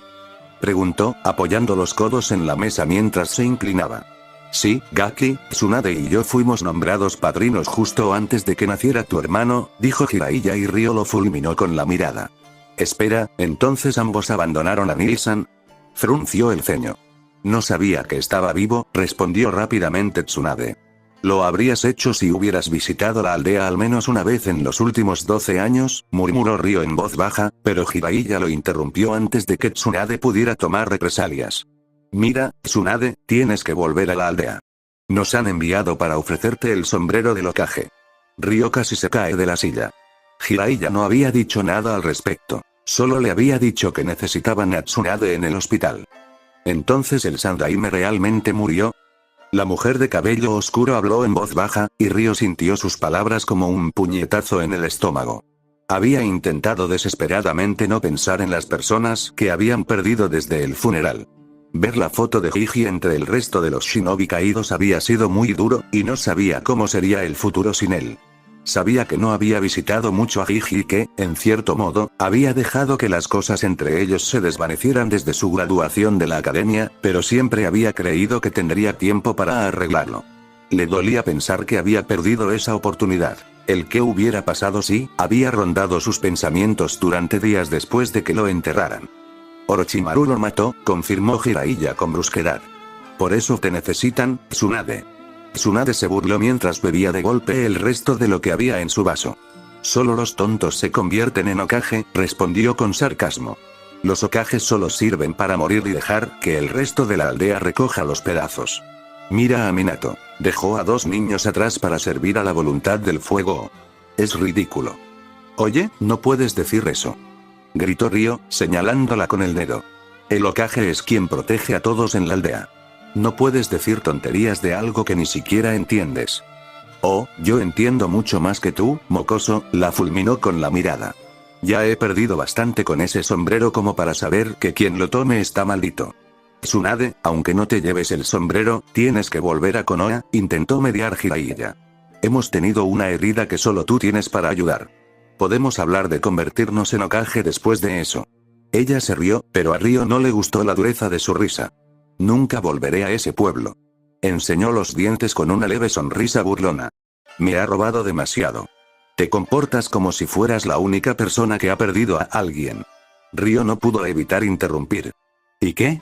Preguntó, apoyando los codos en la mesa mientras se inclinaba. Sí, Gaki, Tsunade y yo fuimos nombrados padrinos justo antes de que naciera tu hermano, dijo Jiraiya y Ryo lo fulminó con la mirada. Espera, ¿entonces ambos abandonaron a Nii-san? Frunció el ceño. No sabía que estaba vivo, respondió rápidamente Tsunade. Lo habrías hecho si hubieras visitado la aldea al menos una vez en los últimos 12 años, murmuró Ryo en voz baja, pero Jiraiya lo interrumpió antes de que Tsunade pudiera tomar represalias. Mira, Tsunade, tienes que volver a la aldea. Nos han enviado para ofrecerte el sombrero del Hokage. Ryo casi se cae de la silla. Jiraiya no había dicho nada al respecto. Solo le había dicho que necesitaban a Tsunade en el hospital. ¿Entonces el Sandaime realmente murió? La mujer de cabello oscuro habló en voz baja, y Ryo sintió sus palabras como un puñetazo en el estómago. Había intentado desesperadamente no pensar en las personas que habían perdido desde el funeral. Ver la foto de Hiji entre el resto de los shinobi caídos había sido muy duro, y no sabía cómo sería el futuro sin él. Sabía que no había visitado mucho a Hiji y que, en cierto modo, había dejado que las cosas entre ellos se desvanecieran desde su graduación de la academia, pero siempre había creído que tendría tiempo para arreglarlo. Le dolía pensar que había perdido esa oportunidad. El qué hubiera pasado si, había rondado sus pensamientos durante días después de que lo enterraran. Orochimaru lo mató, confirmó Jiraiya con brusquedad. Por eso te necesitan, Tsunade. Tsunade se burló mientras bebía de golpe el resto de lo que había en su vaso. Solo los tontos se convierten en Hokage, respondió con sarcasmo. Los Hokages solo sirven para morir y dejar que el resto de la aldea recoja los pedazos. Mira a Minato. Dejó a 2 niños atrás para servir a la voluntad del fuego. Es ridículo. Oye, no puedes decir eso. Gritó Ryo, señalándola con el dedo. El Hokage es quien protege a todos en la aldea. No puedes decir tonterías de algo que ni siquiera entiendes. Oh, yo entiendo mucho más que tú, mocoso, la fulminó con la mirada. Ya he perdido bastante con ese sombrero como para saber que quien lo tome está maldito. Tsunade, aunque no te lleves el sombrero, tienes que volver a Konoha, intentó mediar Jiraiya. Hemos tenido una herida que solo tú tienes para ayudar. Podemos hablar de convertirnos en Hokage después de eso. Ella se rió, pero a Ryo no le gustó la dureza de su risa. Nunca volveré a ese pueblo. Enseñó los dientes con una leve sonrisa burlona. Me ha robado demasiado. Te comportas como si fueras la única persona que ha perdido a alguien. Ryo no pudo evitar interrumpir. ¿Y qué?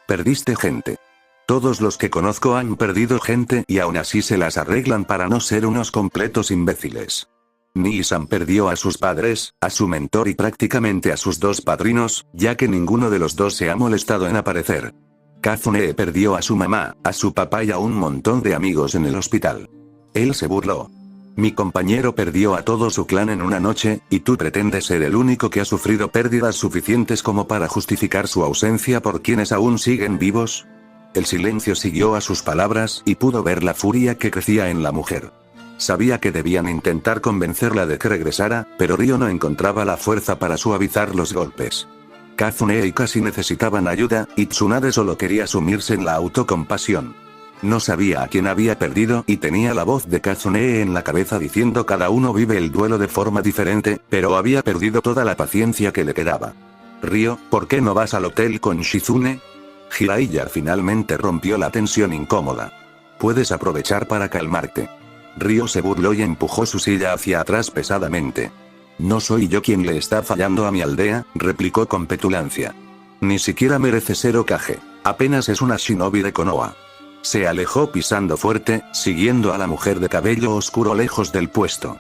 Perdiste gente. Todos los que conozco han perdido gente y aún así se las arreglan para no ser unos completos imbéciles. Nii-san perdió a sus padres, a su mentor y prácticamente a sus dos padrinos, ya que ninguno de los dos se ha molestado en aparecer. Kazune perdió a su mamá, a su papá y a un montón de amigos en el hospital. Él se burló. Mi compañero perdió a todo su clan en una noche, y tú pretendes ser el único que ha sufrido pérdidas suficientes como para justificar su ausencia por quienes aún siguen vivos. El silencio siguió a sus palabras y pudo ver la furia que crecía en la mujer. Sabía que debían intentar convencerla de que regresara, pero Ryo no encontraba la fuerza para suavizar los golpes. Kazune y Kasi necesitaban ayuda, y Tsunade solo quería sumirse en la autocompasión. No sabía a quién había perdido y tenía la voz de Kazune en la cabeza diciendo cada uno vive el duelo de forma diferente, pero había perdido toda la paciencia que le quedaba. Ryo, ¿por qué no vas al hotel con Shizune? Jiraiya finalmente rompió la tensión incómoda. Puedes aprovechar para calmarte. Ryo se burló y empujó su silla hacia atrás pesadamente. No soy yo quien le está fallando a mi aldea, replicó con petulancia. Ni siquiera merece ser Hokage. Apenas es una shinobi de Konoha. Se alejó pisando fuerte, siguiendo a la mujer de cabello oscuro lejos del puesto.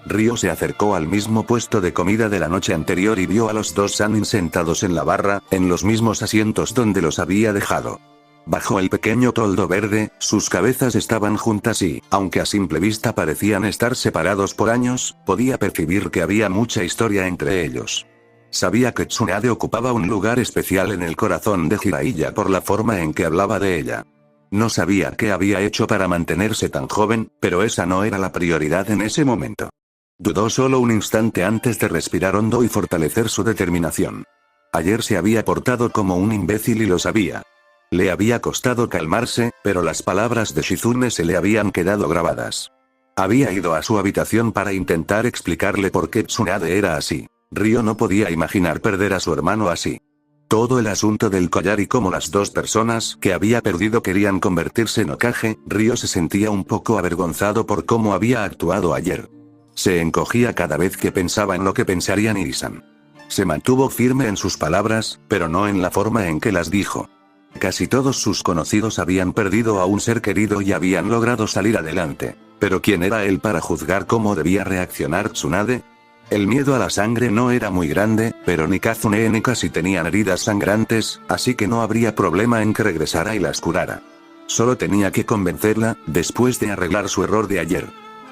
Ryo se acercó al mismo puesto de comida de la noche anterior y vio a los dos Sannin sentados en la barra, en los mismos asientos donde los había dejado. Bajo el pequeño toldo verde, sus cabezas estaban juntas y, aunque a simple vista parecían estar separados por años, podía percibir que había mucha historia entre ellos. Sabía que Tsunade ocupaba un lugar especial en el corazón de Jiraiya por la forma en que hablaba de ella. No sabía qué había hecho para mantenerse tan joven, pero esa no era la prioridad en ese momento. Dudó solo un instante antes de respirar hondo y fortalecer su determinación. Ayer se había portado como un imbécil y lo sabía. Le había costado calmarse, pero las palabras de Shizune se le habían quedado grabadas. Había ido a su habitación para intentar explicarle por qué Tsunade era así. Ryo no podía imaginar perder a su hermano así. Todo el asunto del collar y cómo las dos personas que había perdido querían convertirse en Hokage, Ryo se sentía un poco avergonzado por cómo había actuado ayer. Se encogía cada vez que pensaba en lo que pensaría Nii-san. Se mantuvo firme en sus palabras, pero no en la forma en que las dijo. Casi todos sus conocidos habían perdido a un ser querido y habían logrado salir adelante. Pero ¿quién era él para juzgar cómo debía reaccionar Tsunade? El miedo a la sangre no era muy grande, pero ni Kazune ni Kasi tenían heridas sangrantes, así que no habría problema en que regresara y las curara. Solo tenía que convencerla, después de arreglar su error de ayer.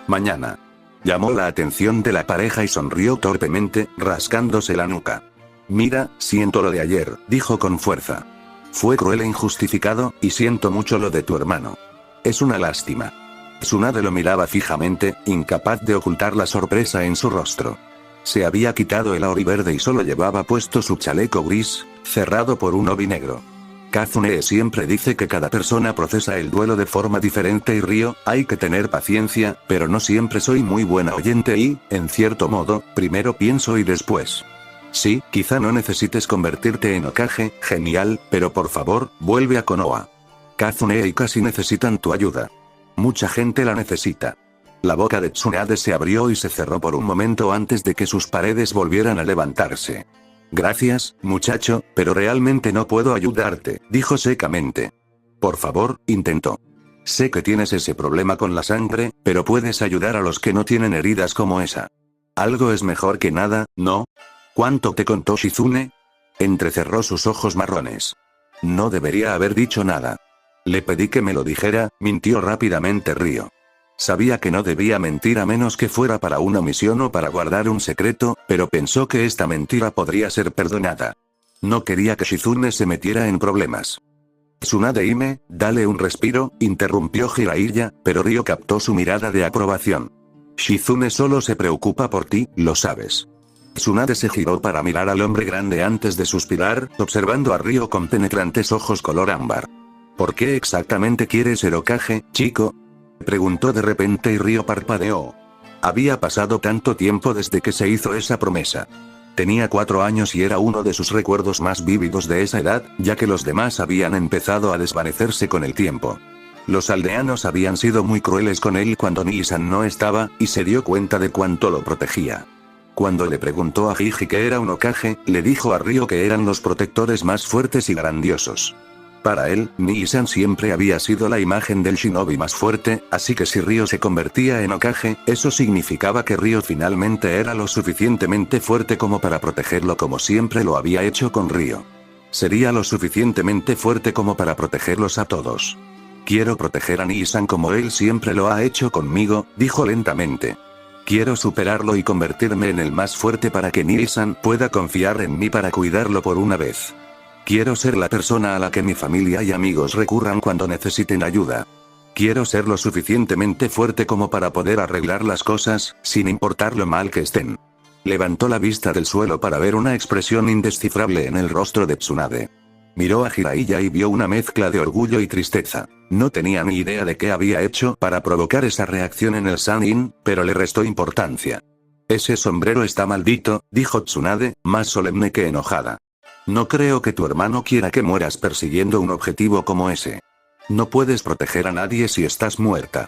Mañana. Llamó la atención de la pareja y sonrió torpemente, rascándose la nuca. Mira, siento lo de ayer, dijo con fuerza. Fue cruel e injustificado, y siento mucho lo de tu hermano. Es una lástima. Tsunade lo miraba fijamente, incapaz de ocultar la sorpresa en su rostro. Se había quitado el auri verde y solo llevaba puesto su chaleco gris, cerrado por un obi negro. Kazune siempre dice que cada persona procesa el duelo de forma diferente y Ryo, hay que tener paciencia, pero no siempre soy muy buena oyente y, en cierto modo, primero pienso y después. Sí, quizá no necesites convertirte en Hokage, genial, pero por favor, vuelve a Konoha. Kazune y Kasi necesitan tu ayuda. Mucha gente la necesita. La boca de Tsunade se abrió y se cerró por un momento antes de que sus paredes volvieran a levantarse. Gracias, muchacho, pero realmente no puedo ayudarte, dijo secamente. Por favor, intentó. Sé que tienes ese problema con la sangre, pero puedes ayudar a los que no tienen heridas como esa. Algo es mejor que nada, ¿no? ¿Cuánto te contó Shizune? Entrecerró sus ojos marrones. No debería haber dicho nada. Le pedí que me lo dijera, mintió rápidamente Ryo. Sabía que no debía mentir a menos que fuera para una misión o para guardar un secreto, pero pensó que esta mentira podría ser perdonada. No quería que Shizune se metiera en problemas. Tsunade-hime, dale un respiro, interrumpió Jiraiya, pero Ryo captó su mirada de aprobación. Shizune solo se preocupa por ti, lo sabes. Tsunade se giró para mirar al hombre grande antes de suspirar, observando a Ryo con penetrantes ojos color ámbar. ¿Por qué exactamente quieres ser Hokage, chico? Preguntó de repente y Ryo parpadeó. Había pasado tanto tiempo desde que se hizo esa promesa. Tenía 4 años y era uno de sus recuerdos más vívidos de esa edad, ya que los demás habían empezado a desvanecerse con el tiempo. Los aldeanos habían sido muy crueles con él cuando Nii-san no estaba, y se dio cuenta de cuánto lo protegía. Cuando le preguntó a Gigi que era un Hokage, le dijo a Ryo que eran los protectores más fuertes y grandiosos. Para él, Nii-san siempre había sido la imagen del shinobi más fuerte, así que si Ryo se convertía en Hokage, eso significaba que Ryo finalmente era lo suficientemente fuerte como para protegerlo como siempre lo había hecho con Ryo. Sería lo suficientemente fuerte como para protegerlos a todos. Quiero proteger a Nii-san como él siempre lo ha hecho conmigo, dijo lentamente. Quiero superarlo y convertirme en el más fuerte para que Nii-san pueda confiar en mí para cuidarlo por una vez. Quiero ser la persona a la que mi familia y amigos recurran cuando necesiten ayuda. Quiero ser lo suficientemente fuerte como para poder arreglar las cosas, sin importar lo mal que estén. Levantó la vista del suelo para ver una expresión indescifrable en el rostro de Tsunade. Miró a Jiraiya y vio una mezcla de orgullo y tristeza. No tenía ni idea de qué había hecho para provocar esa reacción en el Sannin, pero le restó importancia. Ese sombrero está maldito, dijo Tsunade, más solemne que enojada. No creo que tu hermano quiera que mueras persiguiendo un objetivo como ese. No puedes proteger a nadie si estás muerta.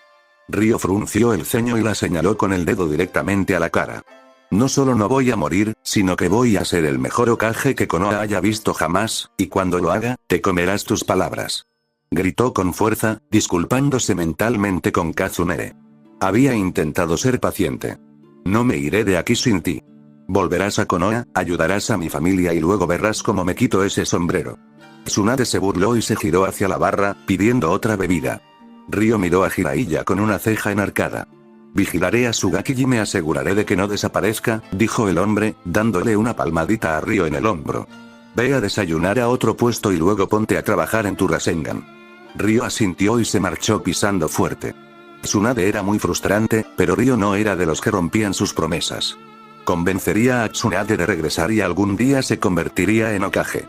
Ryo frunció el ceño y la señaló con el dedo directamente a la cara. No solo no voy a morir, sino que voy a ser el mejor Hokage que Konoha haya visto jamás, y cuando lo haga, te comerás tus palabras. Gritó con fuerza, disculpándose mentalmente con Kazunere. Había intentado ser paciente. No me iré de aquí sin ti. Volverás a Konoha, ayudarás a mi familia y luego verás cómo me quito ese sombrero. Tsunade se burló y se giró hacia la barra, pidiendo otra bebida. Ryo miró a Jiraiya con una ceja enarcada. Vigilaré a Sugaki y me aseguraré de que no desaparezca, dijo el hombre, dándole una palmadita a Ryo en el hombro. Ve a desayunar a otro puesto y luego ponte a trabajar en tu Rasengan. Ryo asintió y se marchó pisando fuerte. Tsunade era muy frustrante, pero Ryo no era de los que rompían sus promesas. Convencería a Tsunade de regresar y algún día se convertiría en Hokage.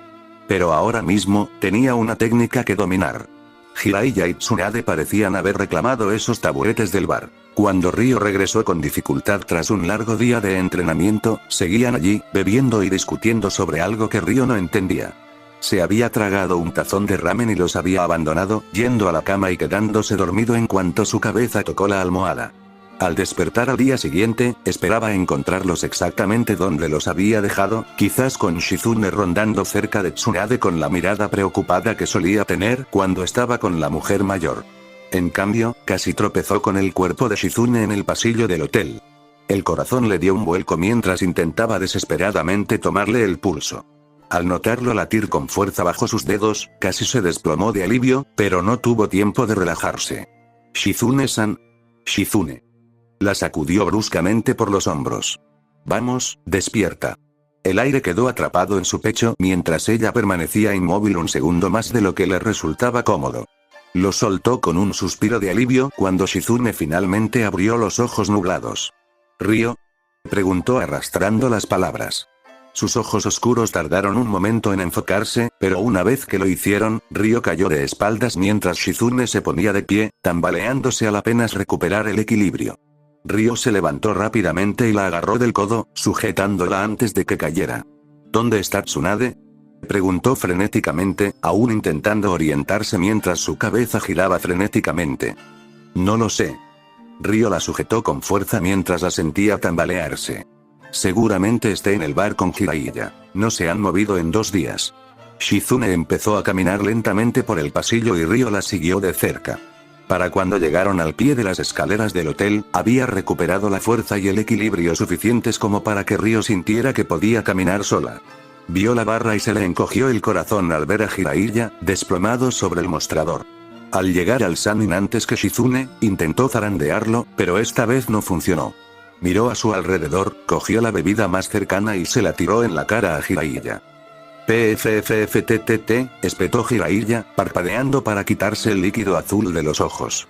Pero ahora mismo, tenía una técnica que dominar. Jiraiya y Tsunade parecían haber reclamado esos taburetes del bar. Cuando Ryo regresó con dificultad tras un largo día de entrenamiento, seguían allí, bebiendo y discutiendo sobre algo que Ryo no entendía. Se había tragado un tazón de ramen y los había abandonado, yendo a la cama y quedándose dormido en cuanto su cabeza tocó la almohada. Al despertar al día siguiente, esperaba encontrarlos exactamente donde los había dejado, quizás con Shizune rondando cerca de Tsunade con la mirada preocupada que solía tener cuando estaba con la mujer mayor. En cambio, casi tropezó con el cuerpo de Shizune en el pasillo del hotel. El corazón le dio un vuelco mientras intentaba desesperadamente tomarle el pulso. Al notarlo latir con fuerza bajo sus dedos, casi se desplomó de alivio, pero no tuvo tiempo de relajarse. Shizune-san. Shizune. La sacudió bruscamente por los hombros. Vamos, despierta. El aire quedó atrapado en su pecho mientras ella permanecía inmóvil un segundo más de lo que le resultaba cómodo. Lo soltó con un suspiro de alivio cuando Shizune finalmente abrió los ojos nublados. ¿Ryo? Preguntó arrastrando las palabras. Sus ojos oscuros tardaron un momento en enfocarse, pero una vez que lo hicieron, Ryo cayó de espaldas mientras Shizune se ponía de pie, tambaleándose al apenas recuperar el equilibrio. Ryo se levantó rápidamente y la agarró del codo, sujetándola antes de que cayera. ¿Dónde está Tsunade? Preguntó frenéticamente, aún intentando orientarse mientras su cabeza giraba frenéticamente. No lo sé. Ryo la sujetó con fuerza mientras la sentía tambalearse. Seguramente esté en el bar con Jiraiya. No se han movido en 2 días. Shizune empezó a caminar lentamente por el pasillo y Ryo la siguió de cerca. Para cuando llegaron al pie de las escaleras del hotel, había recuperado la fuerza y el equilibrio suficientes como para que Ryo sintiera que podía caminar sola. Vio la barra y se le encogió el corazón al ver a Jiraiya, desplomado sobre el mostrador. Al llegar al Sannin antes que Shizune, intentó zarandearlo, pero esta vez no funcionó. Miró a su alrededor, cogió la bebida más cercana y se la tiró en la cara a Jiraiya. PFFFTTT, espetó Jiraiya, parpadeando para quitarse el líquido azul de los ojos.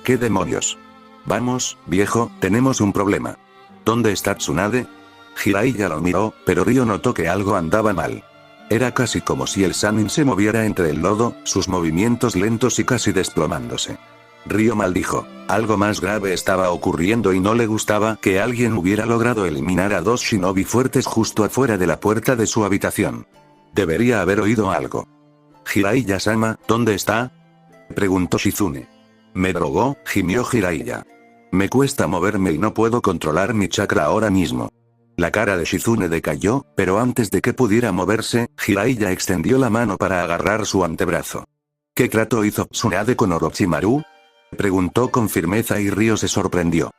¿Qué demonios? Vamos, viejo, tenemos un problema. ¿Dónde está Tsunade? Jiraiya lo miró, pero Ryo notó que algo andaba mal. Era casi como si el Sannin se moviera entre el lodo, sus movimientos lentos y casi desplomándose. Ryo maldijo. Algo más grave estaba ocurriendo y no le gustaba que alguien hubiera logrado eliminar a 2 shinobi fuertes justo afuera de la puerta de su habitación. Debería haber oído algo. Jiraiya-sama, ¿dónde está?, preguntó Shizune. Me drogó, gimió Jiraiya. Me cuesta moverme y no puedo controlar mi chakra ahora mismo. La cara de Shizune decayó, pero antes de que pudiera moverse, Jiraiya extendió la mano para agarrar su antebrazo. ¿Qué trato hizo Tsunade con Orochimaru?, preguntó con firmeza y Ryo se sorprendió.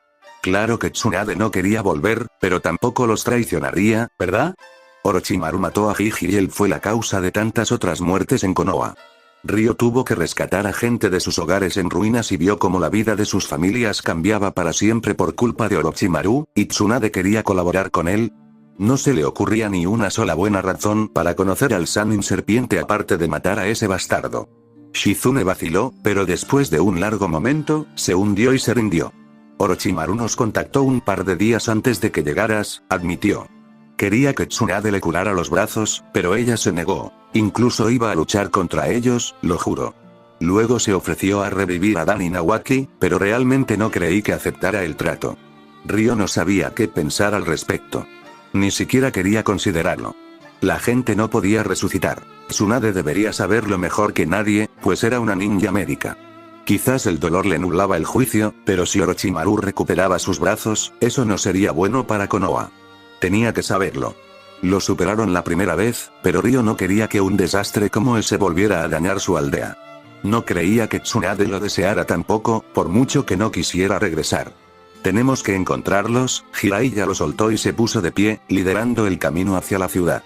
Claro que Tsunade no quería volver, pero tampoco los traicionaría, ¿verdad? Orochimaru mató a Jiji y él fue la causa de tantas otras muertes en Konoha. Ryo tuvo que rescatar a gente de sus hogares en ruinas y vio cómo la vida de sus familias cambiaba para siempre por culpa de Orochimaru, y Tsunade quería colaborar con él. No se le ocurría ni una sola buena razón para conocer al Sannin Serpiente aparte de matar a ese bastardo. Shizune vaciló, pero después de un largo momento, se hundió y se rindió. Orochimaru nos contactó un par de días antes de que llegaras, admitió. Quería que Tsunade le curara los brazos, pero ella se negó. Incluso iba a luchar contra ellos, lo juro. Luego se ofreció a revivir a Dan y Nawaki, pero realmente no creí que aceptara el trato. Ryo no sabía qué pensar al respecto. Ni siquiera quería considerarlo. La gente no podía resucitar. Tsunade debería saberlo mejor que nadie, pues era una ninja médica. Quizás el dolor le nublaba el juicio, pero si Orochimaru recuperaba sus brazos, eso no sería bueno para Konoha. Tenía que saberlo. Lo superaron la primera vez, pero Ryo no quería que un desastre como ese volviera a dañar su aldea. No creía que Tsunade lo deseara tampoco, por mucho que no quisiera regresar. Tenemos que encontrarlos. Jiraiya lo soltó y se puso de pie, liderando el camino hacia la ciudad.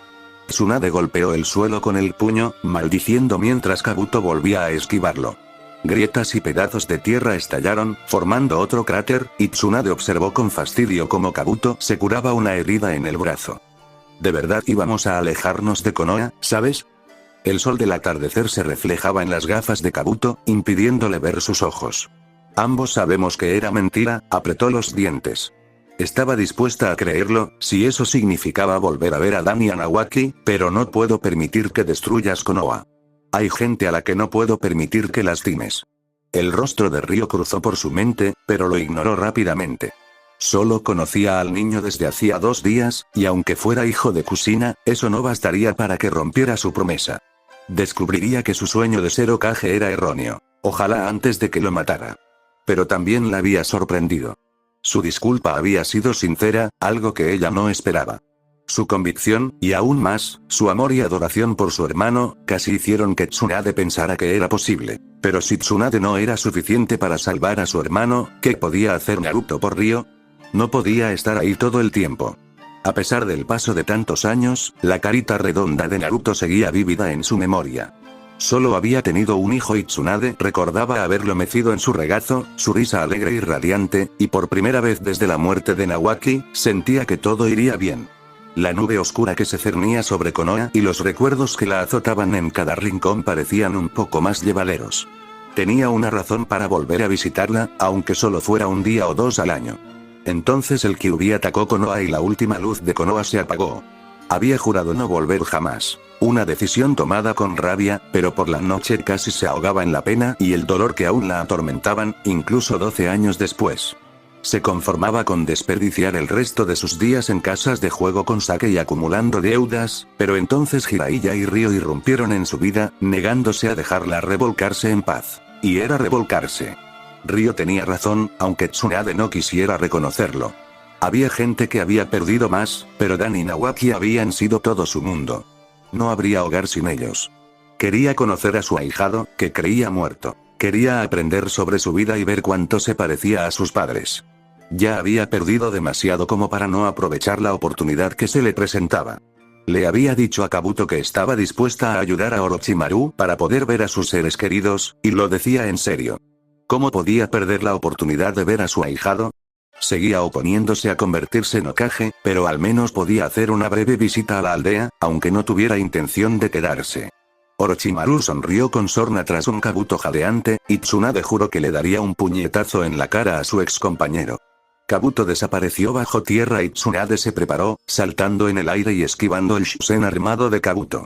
Tsunade golpeó el suelo con el puño, maldiciendo mientras Kabuto volvía a esquivarlo. Grietas y pedazos de tierra estallaron, formando otro cráter, y Tsunade observó con fastidio cómo Kabuto se curaba una herida en el brazo. ¿De verdad íbamos a alejarnos de Konoha, sabes? El sol del atardecer se reflejaba en las gafas de Kabuto, impidiéndole ver sus ojos. Ambos sabemos que era mentira, apretó los dientes. Estaba dispuesta a creerlo, si eso significaba volver a ver a Dan y a Nawaki, pero no puedo permitir que destruyas Konoha. Hay gente a la que no puedo permitir que lastimes. El rostro de Ryo cruzó por su mente, pero lo ignoró rápidamente. Solo conocía al niño desde hacía 2 días, y aunque fuera hijo de Kushina, eso no bastaría para que rompiera su promesa. Descubriría que su sueño de ser Hokage era erróneo. Ojalá antes de que lo matara. Pero también la había sorprendido. Su disculpa había sido sincera, algo que ella no esperaba. Su convicción, y aún más, su amor y adoración por su hermano, casi hicieron que Tsunade pensara que era posible. Pero si Tsunade no era suficiente para salvar a su hermano, ¿qué podía hacer Naruto por Ryo? No podía estar ahí todo el tiempo. A pesar del paso de tantos años, la carita redonda de Naruto seguía vívida en su memoria. Solo había tenido un hijo y Tsunade recordaba haberlo mecido en su regazo, su risa alegre y radiante, y por primera vez desde la muerte de Nawaki, sentía que todo iría bien. La nube oscura que se cernía sobre Konoha y los recuerdos que la azotaban en cada rincón parecían un poco más llevaderos. Tenía una razón para volver a visitarla, aunque solo fuera un día o 2 al año. Entonces el Kyuubi atacó Konoha y la última luz de Konoha se apagó. Había jurado no volver jamás. Una decisión tomada con rabia, pero por la noche casi se ahogaba en la pena y el dolor que aún la atormentaban, incluso 12 años después. Se conformaba con desperdiciar el resto de sus días en casas de juego con Sake y acumulando deudas, pero entonces Jiraiya y Ryo irrumpieron en su vida, negándose a dejarla revolcarse en paz. Y era revolcarse. Ryo tenía razón, aunque Tsunade no quisiera reconocerlo. Había gente que había perdido más, pero Dan y Nawaki habían sido todo su mundo. No habría hogar sin ellos. Quería conocer a su ahijado, que creía muerto. Quería aprender sobre su vida y ver cuánto se parecía a sus padres. Ya había perdido demasiado como para no aprovechar la oportunidad que se le presentaba. Le había dicho a Kabuto que estaba dispuesta a ayudar a Orochimaru para poder ver a sus seres queridos, y lo decía en serio. ¿Cómo podía perder la oportunidad de ver a su ahijado? Seguía oponiéndose a convertirse en Hokage, pero al menos podía hacer una breve visita a la aldea, aunque no tuviera intención de quedarse. Orochimaru sonrió con sorna tras un Kabuto jadeante, y Tsunade juró que le daría un puñetazo en la cara a su ex compañero. Kabuto desapareció bajo tierra y Tsunade se preparó, saltando en el aire y esquivando el Shusen armado de Kabuto.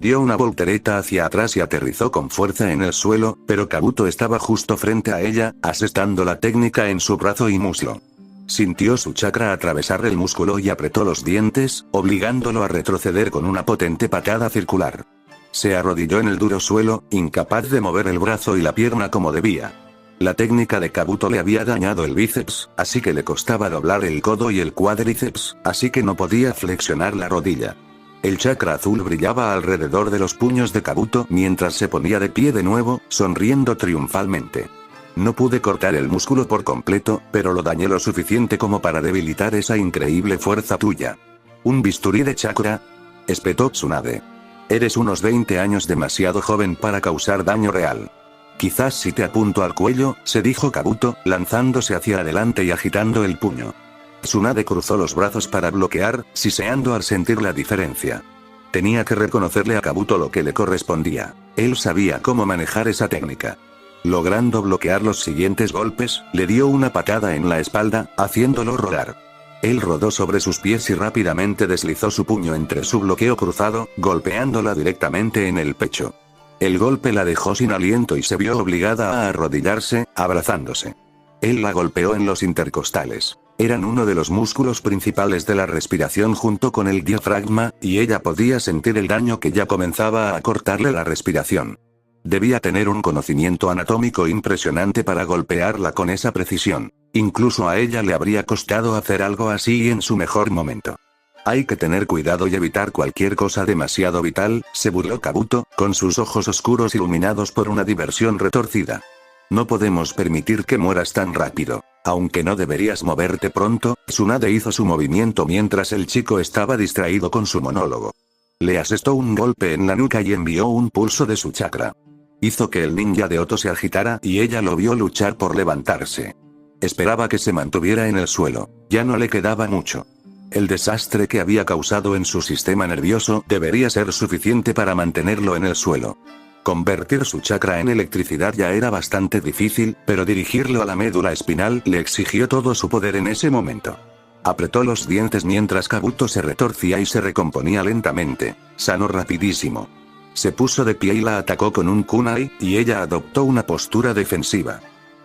Dio una voltereta hacia atrás y aterrizó con fuerza en el suelo, pero Kabuto estaba justo frente a ella, asestando la técnica en su brazo y muslo. Sintió su chakra atravesar el músculo y apretó los dientes, obligándolo a retroceder con una potente patada circular. Se arrodilló en el duro suelo, incapaz de mover el brazo y la pierna como debía. La técnica de Kabuto le había dañado el bíceps, así que le costaba doblar el codo y el cuádriceps, así que no podía flexionar la rodilla. El chakra azul brillaba alrededor de los puños de Kabuto mientras se ponía de pie de nuevo, sonriendo triunfalmente. No pude cortar el músculo por completo, pero lo dañé lo suficiente como para debilitar esa increíble fuerza tuya. ¿Un bisturí de chakra?, espetó Tsunade. Eres unos 20 años demasiado joven para causar daño real. Quizás si te apunto al cuello, se dijo Kabuto, lanzándose hacia adelante y agitando el puño. Tsunade cruzó los brazos para bloquear, siseando al sentir la diferencia. Tenía que reconocerle a Kabuto lo que le correspondía. Él sabía cómo manejar esa técnica. Logrando bloquear los siguientes golpes, le dio una patada en la espalda, haciéndolo rodar. Él rodó sobre sus pies y rápidamente deslizó su puño entre su bloqueo cruzado, golpeándola directamente en el pecho. El golpe la dejó sin aliento y se vio obligada a arrodillarse, abrazándose. Él la golpeó en los intercostales. Eran uno de los músculos principales de la respiración junto con el diafragma, y ella podía sentir el daño que ya comenzaba a cortarle la respiración. Debía tener un conocimiento anatómico impresionante para golpearla con esa precisión. Incluso a ella le habría costado hacer algo así en su mejor momento. Hay que tener cuidado y evitar cualquier cosa demasiado vital, se burló Kabuto, con sus ojos oscuros iluminados por una diversión retorcida. No podemos permitir que mueras tan rápido. Aunque no deberías moverte pronto, Tsunade hizo su movimiento mientras el chico estaba distraído con su monólogo. Le asestó un golpe en la nuca y envió un pulso de su chakra. Hizo que el ninja de Oto se agitara y ella lo vio luchar por levantarse. Esperaba que se mantuviera en el suelo, ya no le quedaba mucho. El desastre que había causado en su sistema nervioso debería ser suficiente para mantenerlo en el suelo. Convertir su chakra en electricidad ya era bastante difícil, pero dirigirlo a la médula espinal le exigió todo su poder en ese momento. Apretó los dientes mientras Kabuto se retorcía y se recomponía lentamente. Sanó rapidísimo. Se puso de pie y la atacó con un kunai, y ella adoptó una postura defensiva.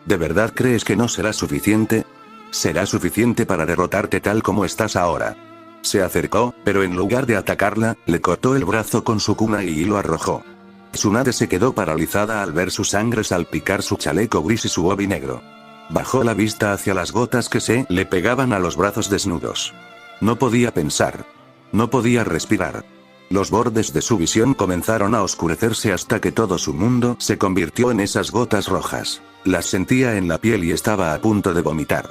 ¿De verdad crees que no será suficiente? Será suficiente para derrotarte tal como estás ahora. Se acercó, pero en lugar de atacarla, le cortó el brazo con su kunai y lo arrojó. Tsunade se quedó paralizada al ver su sangre salpicar su chaleco gris y su obi negro. Bajó la vista hacia las gotas que se le pegaban a los brazos desnudos. No podía pensar. No podía respirar. Los bordes de su visión comenzaron a oscurecerse hasta que todo su mundo se convirtió en esas gotas rojas. Las sentía en la piel y estaba a punto de vomitar.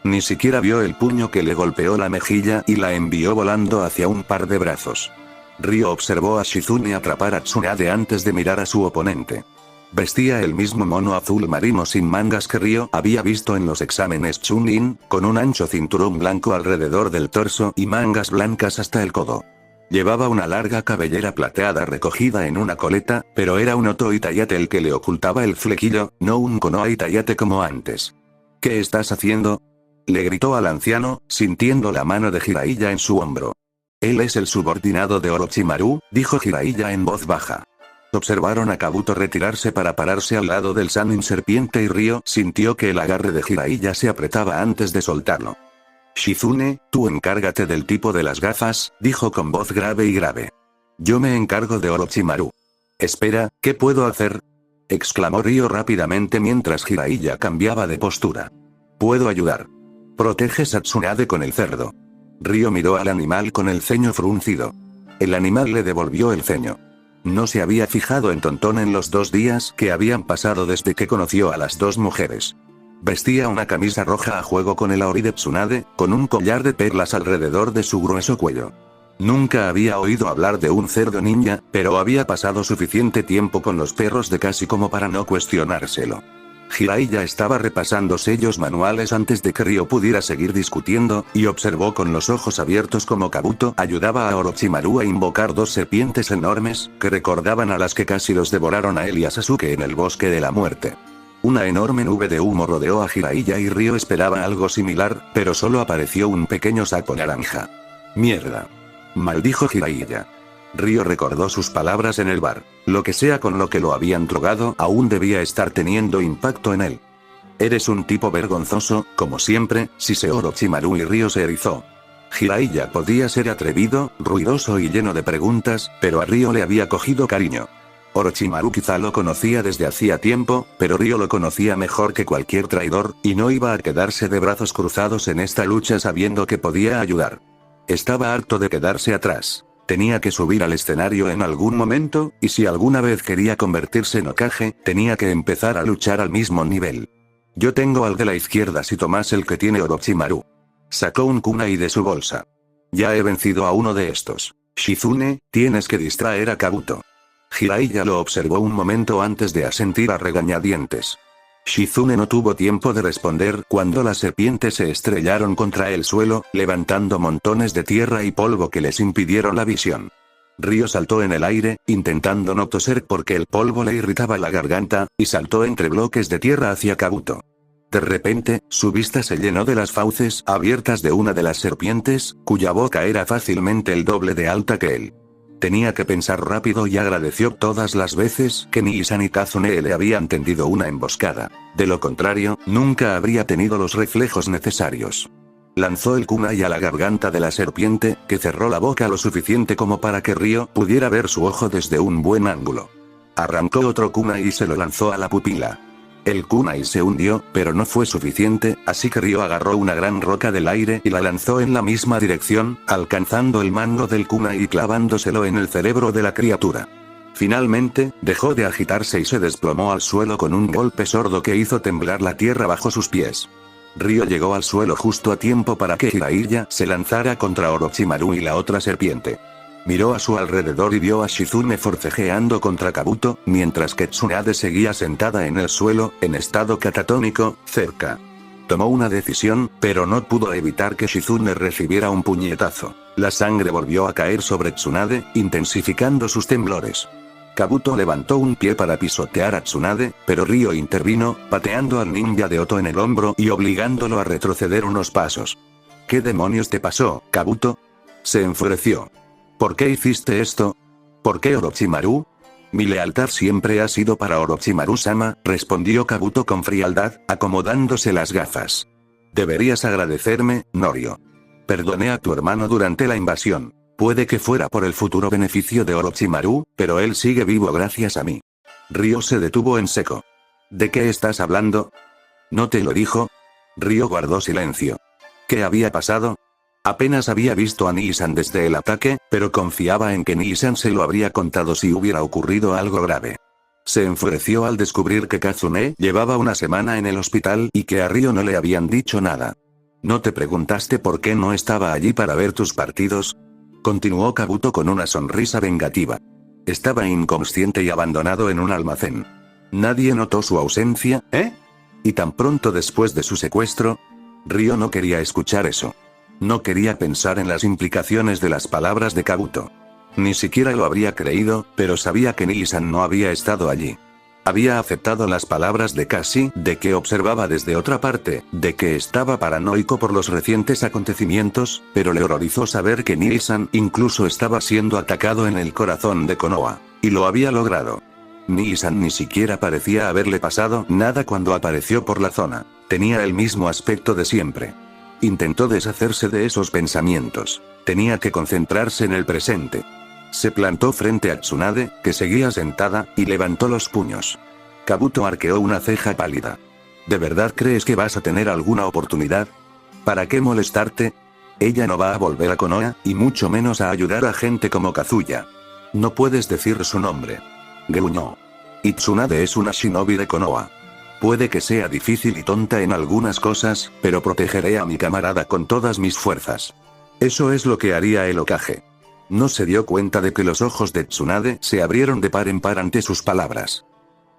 Ni siquiera vio el puño que le golpeó la mejilla y la envió volando hacia un par de brazos. Ryo observó a Shizune atrapar a Tsunade antes de mirar a su oponente. Vestía el mismo mono azul marino sin mangas que Ryo había visto en los exámenes Chunin, con un ancho cinturón blanco alrededor del torso y mangas blancas hasta el codo. Llevaba una larga cabellera plateada recogida en una coleta, pero era un Oto Itayate el que le ocultaba el flequillo, no un Konoha Itayate como antes. ¿Qué estás haciendo?, le gritó al anciano, sintiendo la mano de Jiraiya en su hombro. Él es el subordinado de Orochimaru, dijo Jiraiya en voz baja. Observaron a Kabuto retirarse para pararse al lado del Sannin serpiente y Ryo sintió que el agarre de Jiraiya se apretaba antes de soltarlo. Shizune, tú encárgate del tipo de las gafas, dijo con voz grave y grave. Yo me encargo de Orochimaru. Espera, ¿qué puedo hacer?, exclamó Ryo rápidamente mientras Jiraiya cambiaba de postura. Puedo ayudar. Protege a Tsunade con el cerdo. Ryo miró al animal con el ceño fruncido. El animal le devolvió el ceño. No se había fijado en Tonton en los 2 días que habían pasado desde que conoció a las 2 mujeres. Vestía una camisa roja a juego con el Aori de Tsunade, con un collar de perlas alrededor de su grueso cuello. Nunca había oído hablar de un cerdo ninja, pero había pasado suficiente tiempo con los perros de Kashi como para no cuestionárselo. Jiraiya estaba repasando sellos manuales antes de que Ryo pudiera seguir discutiendo, y observó con los ojos abiertos cómo Kabuto ayudaba a Orochimaru a invocar 2 serpientes enormes, que recordaban a las que casi los devoraron a él y a Sasuke en el bosque de la muerte. Una enorme nube de humo rodeó a Jiraiya y Ryo esperaba algo similar, pero solo apareció un pequeño sapo naranja. Mierda. Maldijo Jiraiya. Ryo recordó sus palabras en el bar. Lo que sea con lo que lo habían drogado aún debía estar teniendo impacto en él. Eres un tipo vergonzoso, como siempre, Shiseo Orochimaru, y Ryo se erizó. Jiraiya podía ser atrevido, ruidoso y lleno de preguntas, pero a Ryo le había cogido cariño. Orochimaru quizá lo conocía desde hacía tiempo, pero Ryo lo conocía mejor que cualquier traidor, y no iba a quedarse de brazos cruzados en esta lucha sabiendo que podía ayudar. Estaba harto de quedarse atrás. Tenía que subir al escenario en algún momento, y si alguna vez quería convertirse en Hokage, tenía que empezar a luchar al mismo nivel. Yo tengo al de la izquierda si tomas el que tiene Orochimaru. Sacó un kunai de su bolsa. Ya he vencido a uno de estos. Shizune, tienes que distraer a Kabuto. Jiraiya lo observó un momento antes de asentir a regañadientes. Shizune no tuvo tiempo de responder cuando las serpientes se estrellaron contra el suelo, levantando montones de tierra y polvo que les impidieron la visión. Ryo saltó en el aire, intentando no toser porque el polvo le irritaba la garganta, y saltó entre bloques de tierra hacia Kabuto. De repente, su vista se llenó de las fauces abiertas de una de las serpientes, cuya boca era fácilmente el doble de alta que él. Tenía que pensar rápido y agradeció todas las veces que Nii-san y Kazune le habían tendido una emboscada. De lo contrario, nunca habría tenido los reflejos necesarios. Lanzó el kunai a la garganta de la serpiente, que cerró la boca lo suficiente como para que Ryo pudiera ver su ojo desde un buen ángulo. Arrancó otro kunai y se lo lanzó a la pupila. El kunai se hundió, pero no fue suficiente, así que Ryo agarró una gran roca del aire y la lanzó en la misma dirección, alcanzando el mango del kunai y clavándoselo en el cerebro de la criatura. Finalmente, dejó de agitarse y se desplomó al suelo con un golpe sordo que hizo temblar la tierra bajo sus pies. Ryo llegó al suelo justo a tiempo para que Jiraiya se lanzara contra Orochimaru y la otra serpiente. Miró a su alrededor y vio a Shizune forcejeando contra Kabuto, mientras que Tsunade seguía sentada en el suelo, en estado catatónico, cerca. Tomó una decisión, pero no pudo evitar que Shizune recibiera un puñetazo. La sangre volvió a caer sobre Tsunade, intensificando sus temblores. Kabuto levantó un pie para pisotear a Tsunade, pero Ryo intervino, pateando al ninja de Oto en el hombro y obligándolo a retroceder unos pasos. ¿Qué demonios te pasó, Kabuto? Se enfureció. ¿Por qué hiciste esto? ¿Por qué Orochimaru? Mi lealtad siempre ha sido para Orochimaru-sama, respondió Kabuto con frialdad, acomodándose las gafas. Deberías agradecerme, Norio. Perdoné a tu hermano durante la invasión. Puede que fuera por el futuro beneficio de Orochimaru, pero él sigue vivo gracias a mí. Ryo se detuvo en seco. ¿De qué estás hablando? ¿No te lo dijo? Ryo guardó silencio. ¿Qué había pasado? Apenas había visto a Nii-san desde el ataque, pero confiaba en que Nii-san se lo habría contado si hubiera ocurrido algo grave. Se enfureció al descubrir que Kazune llevaba una semana en el hospital y que a Ryo no le habían dicho nada. ¿No te preguntaste por qué no estaba allí para ver tus partidos? Continuó Kabuto con una sonrisa vengativa. Estaba inconsciente y abandonado en un almacén. ¿Nadie notó su ausencia, eh? ¿Y tan pronto después de su secuestro? Ryo no quería escuchar eso. No quería pensar en las implicaciones de las palabras de Kabuto. Ni siquiera lo habría creído, pero sabía que Nii-san no había estado allí. Había aceptado las palabras de Kashi, de que observaba desde otra parte, de que estaba paranoico por los recientes acontecimientos, pero le horrorizó saber que Nii-san incluso estaba siendo atacado en el corazón de Konoha. Y lo había logrado. Nii-san ni siquiera parecía haberle pasado nada cuando apareció por la zona. Tenía el mismo aspecto de siempre. Intentó deshacerse de esos pensamientos. Tenía que concentrarse en el presente. Se plantó frente a Tsunade, que seguía sentada, y levantó los puños. Kabuto arqueó una ceja pálida. ¿De verdad crees que vas a tener alguna oportunidad? ¿Para qué molestarte? Ella no va a volver a Konoha, y mucho menos a ayudar a gente como Kazuya. No puedes decir su nombre. Gruñó. Y Tsunade es una shinobi de Konoha. Puede que sea difícil y tonta en algunas cosas, pero protegeré a mi camarada con todas mis fuerzas. Eso es lo que haría el Hokage. No se dio cuenta de que los ojos de Tsunade se abrieron de par en par ante sus palabras.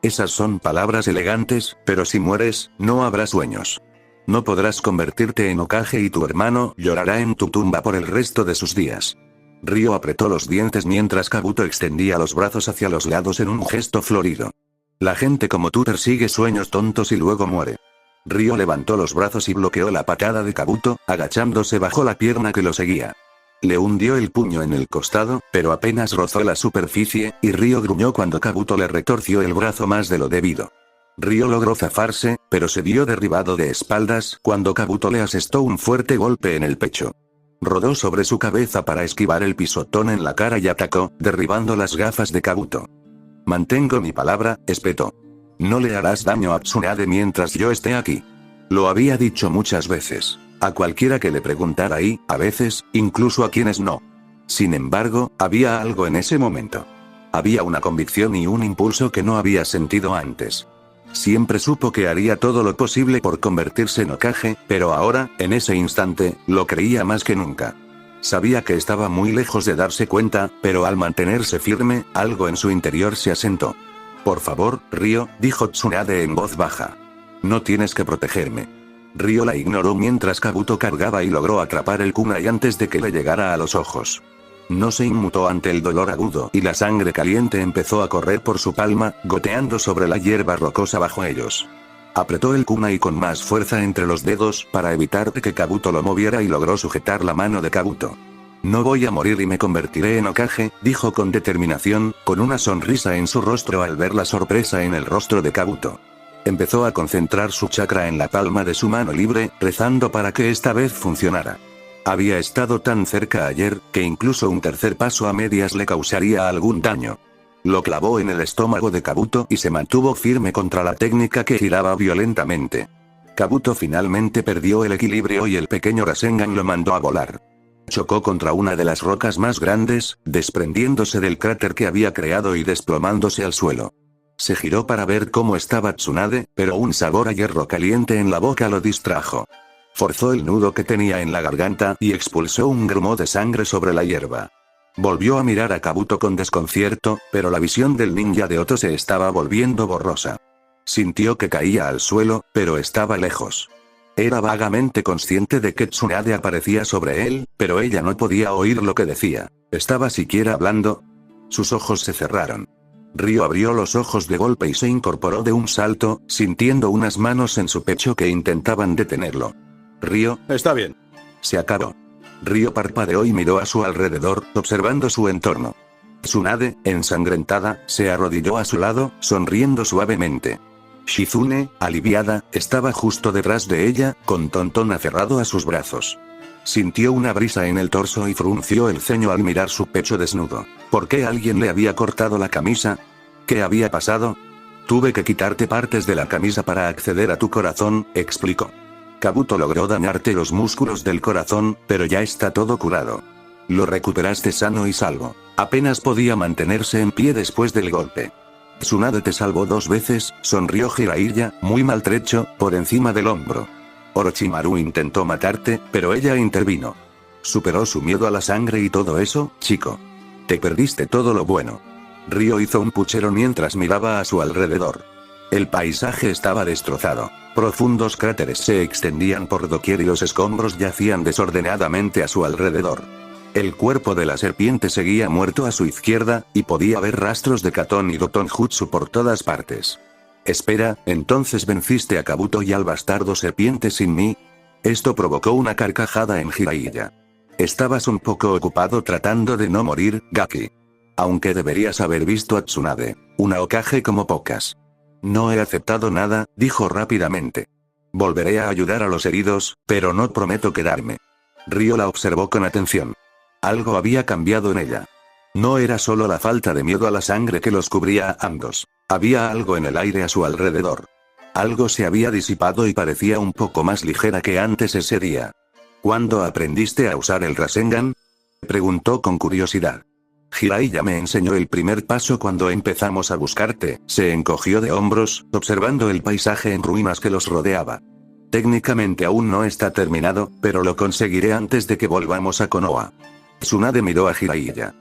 Esas son palabras elegantes, pero si mueres, no habrá sueños. No podrás convertirte en Hokage y tu hermano llorará en tu tumba por el resto de sus días. Ryo apretó los dientes mientras Kabuto extendía los brazos hacia los lados en un gesto florido. La gente como tú persigue sueños tontos y luego muere. Ryo levantó los brazos y bloqueó la patada de Kabuto, agachándose bajo la pierna que lo seguía. Le hundió el puño en el costado, pero apenas rozó la superficie, y Ryo gruñó cuando Kabuto le retorció el brazo más de lo debido. Ryo logró zafarse, pero se vio derribado de espaldas cuando Kabuto le asestó un fuerte golpe en el pecho. Rodó sobre su cabeza para esquivar el pisotón en la cara y atacó, derribando las gafas de Kabuto. Mantengo mi palabra, espetó. No le harás daño a Tsunade mientras yo esté aquí. Lo había dicho muchas veces. A cualquiera que le preguntara y, a veces, incluso a quienes no. Sin embargo, había algo en ese momento. Había una convicción y un impulso que no había sentido antes. Siempre supo que haría todo lo posible por convertirse en Hokage, pero ahora, en ese instante, lo creía más que nunca. Sabía que estaba muy lejos de darse cuenta, pero al mantenerse firme, algo en su interior se asentó. Por favor, Ryo, dijo Tsunade en voz baja. No tienes que protegerme. Ryo la ignoró mientras Kabuto cargaba y logró atrapar el kunai antes de que le llegara a los ojos. No se inmutó ante el dolor agudo y la sangre caliente empezó a correr por su palma, goteando sobre la hierba rocosa bajo ellos. Apretó el kunai con más fuerza entre los dedos para evitar que Kabuto lo moviera y logró sujetar la mano de Kabuto. No voy a morir y me convertiré en Hokage, dijo con determinación, con una sonrisa en su rostro al ver la sorpresa en el rostro de Kabuto. Empezó a concentrar su chakra en la palma de su mano libre, rezando para que esta vez funcionara. Había estado tan cerca ayer, que incluso un tercer paso a medias le causaría algún daño. Lo clavó en el estómago de Kabuto y se mantuvo firme contra la técnica que giraba violentamente. Kabuto finalmente perdió el equilibrio y el pequeño Rasengan lo mandó a volar. Chocó contra una de las rocas más grandes, desprendiéndose del cráter que había creado y desplomándose al suelo. Se giró para ver cómo estaba Tsunade, pero un sabor a hierro caliente en la boca lo distrajo. Forzó el nudo que tenía en la garganta y expulsó un grumo de sangre sobre la hierba. Volvió a mirar a Kabuto con desconcierto, pero la visión del ninja de Oto se estaba volviendo borrosa. Sintió que caía al suelo, pero estaba lejos. Era vagamente consciente de que Tsunade aparecía sobre él, pero ella no podía oír lo que decía. ¿Estaba siquiera hablando? Sus ojos se cerraron. Ryo abrió los ojos de golpe y se incorporó de un salto, sintiendo unas manos en su pecho que intentaban detenerlo. Ryo, Está bien. se acabó. Ryo parpadeó y miró a su alrededor, observando su entorno. Tsunade, ensangrentada, se arrodilló a su lado, sonriendo suavemente. Shizune, aliviada, estaba justo detrás de ella, con Tonton aferrado a sus brazos. Sintió una brisa en el torso y frunció el ceño al mirar su pecho desnudo. ¿Por qué alguien le había cortado la camisa? ¿Qué había pasado? Tuve que quitarte partes de la camisa para acceder a tu corazón, explicó. Kabuto logró dañarte los músculos del corazón, pero ya está todo curado. Lo recuperaste sano y salvo. Apenas podía mantenerse en pie después del golpe. Tsunade te salvó 2 veces, sonrió Jiraiya, muy maltrecho, por encima del hombro. Orochimaru intentó matarte, pero ella intervino. Superó su miedo a la sangre y todo eso, chico. Te perdiste todo lo bueno. Ryo hizo un puchero mientras miraba a su alrededor. El paisaje estaba destrozado. Profundos cráteres se extendían por doquier y los escombros yacían desordenadamente a su alrededor. El cuerpo de la serpiente seguía muerto a su izquierda, y podía ver rastros de Katon y Doton Jutsu por todas partes. Espera, ¿entonces venciste a Kabuto y al bastardo serpiente sin mí? Esto provocó una carcajada en Jiraiya. Estabas un poco ocupado tratando de no morir, Gaki. Aunque deberías haber visto a Tsunade, una Hokage como pocas. No he aceptado nada, dijo rápidamente. Volveré a ayudar a los heridos, pero no prometo quedarme. Ryo la observó con atención. Algo había cambiado en ella. No era solo la falta de miedo a la sangre que los cubría a ambos. Había algo en el aire a su alrededor. Algo se había disipado y parecía un poco más ligera que antes ese día. ¿Cuándo aprendiste a usar el Rasengan? Preguntó con curiosidad. Jiraiya me enseñó el primer paso cuando empezamos a buscarte, se encogió de hombros, observando el paisaje en ruinas que los rodeaba. Técnicamente aún no está terminado, pero lo conseguiré antes de que volvamos a Konoha. Tsunade miró a Jiraiya.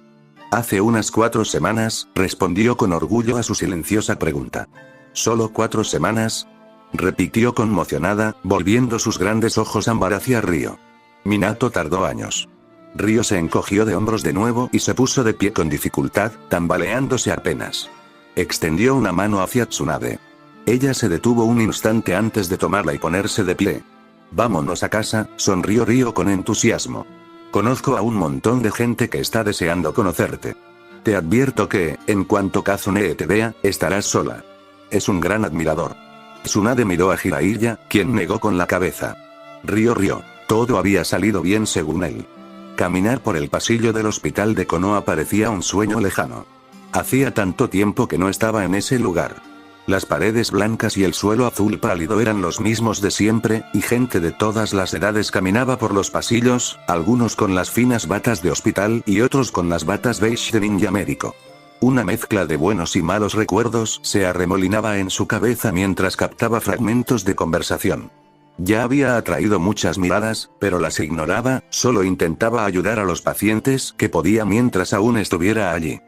Hace unas 4 semanas, respondió con orgullo a su silenciosa pregunta. ¿Solo 4 semanas? Repitió conmocionada, volviendo sus grandes ojos ámbar hacia Ryo. Minato tardó años. Ryo se encogió de hombros de nuevo y se puso de pie con dificultad, tambaleándose apenas. Extendió una mano hacia Tsunade. Ella se detuvo un instante antes de tomarla y ponerse de pie. Vámonos a casa, sonrió Ryo con entusiasmo. Conozco a un montón de gente que está deseando conocerte. Te advierto que, en cuanto Kazune te vea, estarás sola. Es un gran admirador. Tsunade miró a Jiraiya, quien negó con la cabeza. Rió. Todo había salido bien según él. Caminar por el pasillo del hospital de Konoha parecía un sueño lejano. Hacía tanto tiempo que no estaba en ese lugar. Las paredes blancas y el suelo azul pálido eran los mismos de siempre, y gente de todas las edades caminaba por los pasillos, algunos con las finas batas de hospital y otros con las batas beige de ninja médico. Una mezcla de buenos y malos recuerdos se arremolinaba en su cabeza mientras captaba fragmentos de conversación. Ya había atraído muchas miradas, pero las ignoraba, solo intentaba ayudar a los pacientes que podía mientras aún estuviera allí.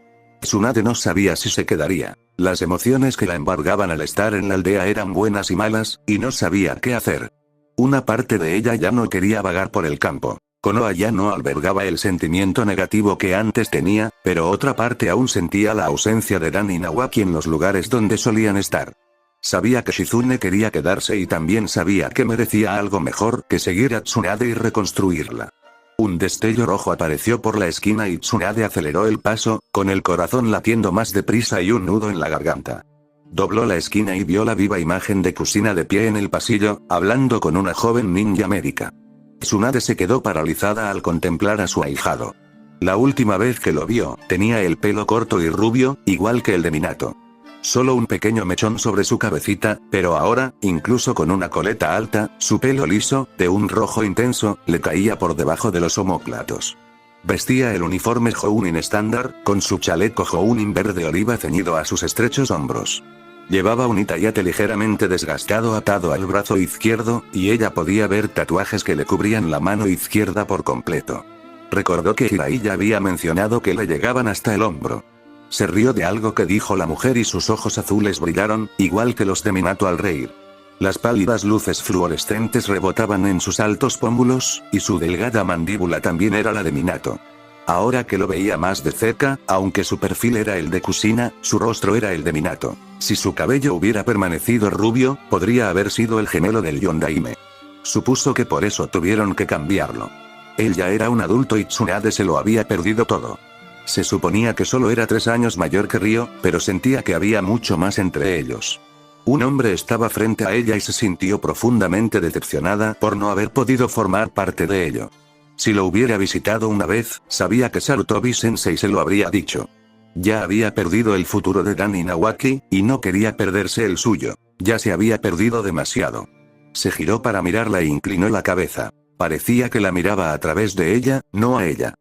Tsunade no sabía si se quedaría. Las emociones que la embargaban al estar en la aldea eran buenas y malas, y no sabía qué hacer. Una parte de ella ya no quería vagar por el campo. Konoha ya no albergaba el sentimiento negativo que antes tenía, pero otra parte aún sentía la ausencia de Dan y Nawaki en los lugares donde solían estar. Sabía que Shizune quería quedarse y también sabía que merecía algo mejor que seguir a Tsunade y reconstruirla. Un destello rojo apareció por la esquina y Tsunade aceleró el paso, con el corazón latiendo más deprisa y un nudo en la garganta. Dobló la esquina y vio la viva imagen de Kusina de pie en el pasillo, hablando con una joven ninja médica. Tsunade se quedó paralizada al contemplar a su ahijado. La última vez que lo vio, tenía el pelo corto y rubio, igual que el de Minato. Solo un pequeño mechón sobre su cabecita, pero ahora, incluso con una coleta alta, su pelo liso, de un rojo intenso, le caía por debajo de los omóplatos. Vestía el uniforme Jounin estándar, con su chaleco Jounin verde oliva ceñido a sus estrechos hombros. Llevaba un itayate ligeramente desgastado atado al brazo izquierdo, y ella podía ver tatuajes que le cubrían la mano izquierda por completo. Recordó que Jiraiya había mencionado que le llegaban hasta el hombro. Se rió de algo que dijo la mujer y sus ojos azules brillaron, igual que los de Minato al reír. Las pálidas luces fluorescentes rebotaban en sus altos pómulos, y su delgada mandíbula también era la de Minato. Ahora que lo veía más de cerca, aunque su perfil era el de Kusina, su rostro era el de Minato. Si su cabello hubiera permanecido rubio, podría haber sido el gemelo del Yondaime. Supuso que por eso tuvieron que cambiarlo. Él ya era un adulto y Tsunade se lo había perdido todo. Se suponía que solo era 3 años mayor que Ryo, pero sentía que había mucho más entre ellos. Un hombre estaba frente a ella y se sintió profundamente decepcionada por no haber podido formar parte de ello. Si lo hubiera visitado una vez, sabía que Sarutobi-sensei se lo habría dicho. Ya había perdido el futuro de Dan y Nawaki, y no quería perderse el suyo. Ya se había perdido demasiado. Se giró para mirarla e inclinó la cabeza. Parecía que la miraba a través de ella, no a ella.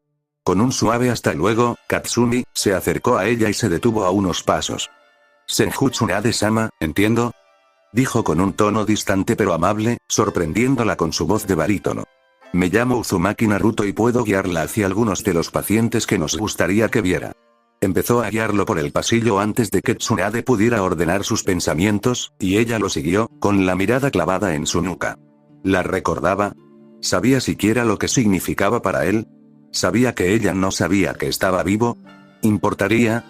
Con un suave hasta luego, Katsumi se acercó a ella y se detuvo a unos pasos. «Senju Tsunade-sama, entiendo», dijo con un tono distante pero amable, sorprendiéndola con su voz de barítono. «Me llamo Uzumaki Naruto y puedo guiarla hacia algunos de los pacientes que nos gustaría que viera». Empezó a guiarlo por el pasillo antes de que Tsunade pudiera ordenar sus pensamientos, y ella lo siguió, con la mirada clavada en su nuca. ¿La recordaba? ¿Sabía siquiera lo que significaba para él? ¿Sabía que ella no sabía que estaba vivo? ¿Importaría?